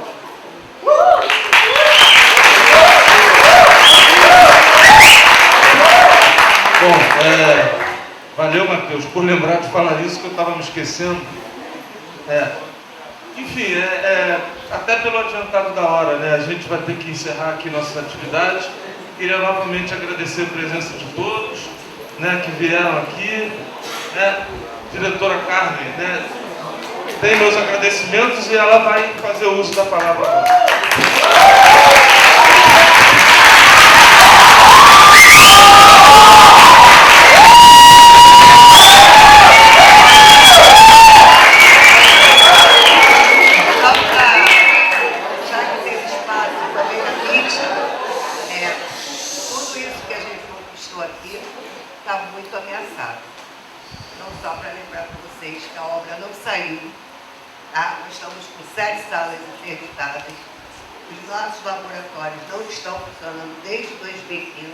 Bom, valeu, Matheus, por lembrar de falar isso que eu estava me esquecendo. Enfim, até pelo adiantado da hora, né? A gente vai ter que encerrar aqui nossas atividades. Queria novamente agradecer a presença de todos, né, que vieram aqui, né? Diretora Carmen, né, tem meus agradecimentos e ela vai fazer uso da palavra agora. Os nossos laboratórios não estão funcionando desde 2015.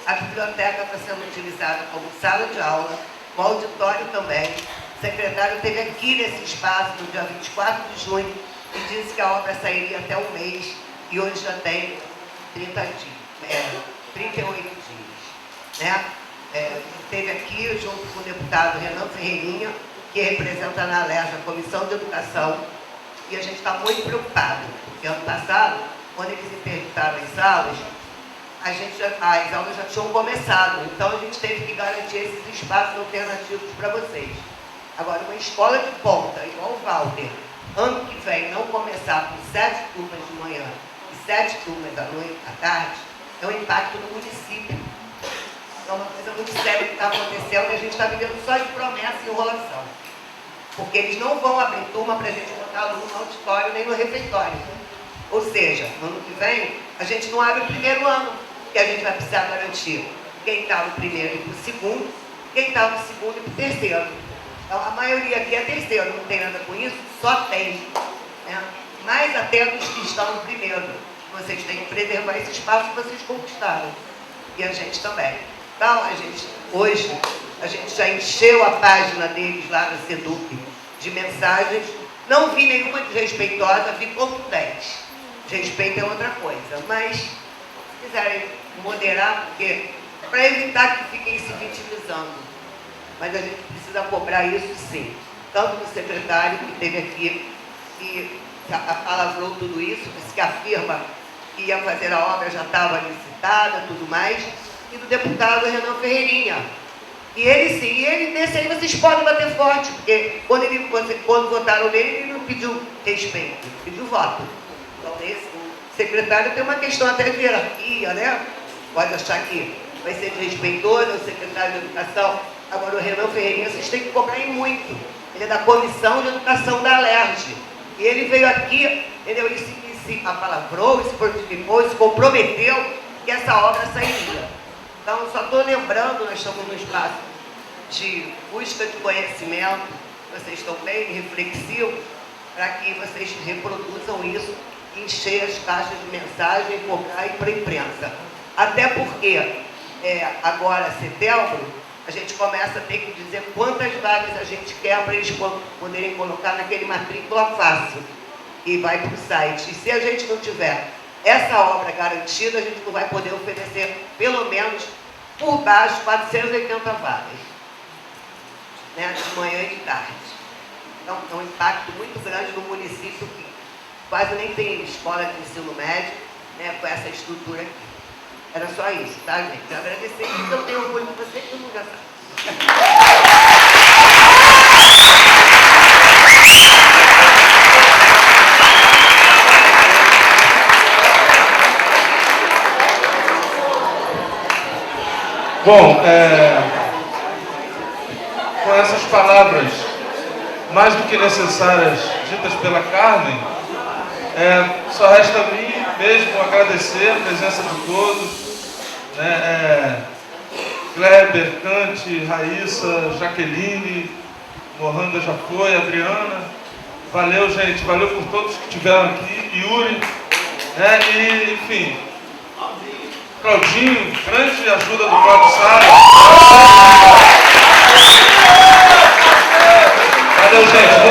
A biblioteca está sendo utilizada como sala de aula, o auditório também. O secretário esteve aqui nesse espaço no dia 24 de junho e disse que a obra sairia até um mês e hoje já tem 38 dias. Né? Esteve aqui junto com o deputado Renan Ferreirinha, que representa na ALERJ a Comissão de Educação, e a gente está muito preocupado, porque ano passado, quando eles interditaram as aulas, as aulas já tinham começado, então a gente teve que garantir esses espaços alternativos para vocês. Agora, uma escola de ponta, igual o Walter, ano que vem não começar com 7 turmas de manhã e 7 turmas da noite, à tarde, é um impacto no município. É uma coisa muito séria que está acontecendo e a gente está vivendo só de promessa e enrolação. Porque eles não vão abrir turma para a gente botar aluno no auditório nem no refeitório. Ou seja, no ano que vem, a gente não abre o primeiro ano, porque a gente vai precisar garantir quem está no primeiro e para o segundo, quem está no segundo e para o terceiro. Então, a maioria aqui é terceiro, não tem nada com isso, só tem. Né? Mais até dos que estão no primeiro. Vocês têm que preservar esse espaço que vocês conquistaram. E a gente também. Então, hoje, a gente já encheu a página deles lá no Seduc de mensagens. Não vi nenhuma desrespeitosa, vi como 10. Respeito é outra coisa. Mas, se quiserem moderar, porque para evitar que fiquem se vitimizando. Mas a gente precisa cobrar isso sim. Tanto do secretário que esteve aqui e palavrou tudo isso, disse que afirma que ia fazer a obra, já estava licitada, tudo mais, e do deputado Renan Ferreirinha. E ele sim, e ele nesse aí vocês podem bater forte, porque quando votaram nele, ele não pediu respeito, ele pediu voto. Então, o secretário tem uma questão até de hierarquia, né? Pode achar que vai ser desrespeitoso, o secretário de Educação. Agora, o Renan Ferreirinha, vocês têm que cobrar em muito. Ele é da Comissão de Educação da Alerj. E ele veio aqui, entendeu? Ele se apalavrou, se fortificou, se comprometeu que essa obra sairia. Então, só estou lembrando, nós estamos num espaço de busca de conhecimento, vocês estão bem reflexivos, para que vocês reproduzam isso, encher as caixas de mensagem, cobrar e para a imprensa. Até porque, agora, setembro, a gente começa a ter que dizer quantas vagas a gente quer para eles poderem colocar naquele matrícula fácil e vai para o site. E se a gente não tiver essa obra garantida, a gente não vai poder oferecer, pelo menos, por baixo, 480 vagas, né, de manhã e de tarde. Então, é um impacto muito grande no município que quase nem tem escola de ensino médio, né, com essa estrutura aqui. Era só isso, tá, gente? Eu agradecer que eu tenho orgulho de você, que todo mundo já sabe. Bom, com essas palavras mais do que necessárias ditas pela Carmen, só resta a mim mesmo agradecer a presença de todos, né, Kleber, Cante, Raíssa, Jaqueline, Mohanda já foi, Adriana. Valeu, gente, valeu por todos que estiveram aqui, Yuri, né, e, enfim, Claudinho, grande ajuda do Claudio Salles. Valeu, gente.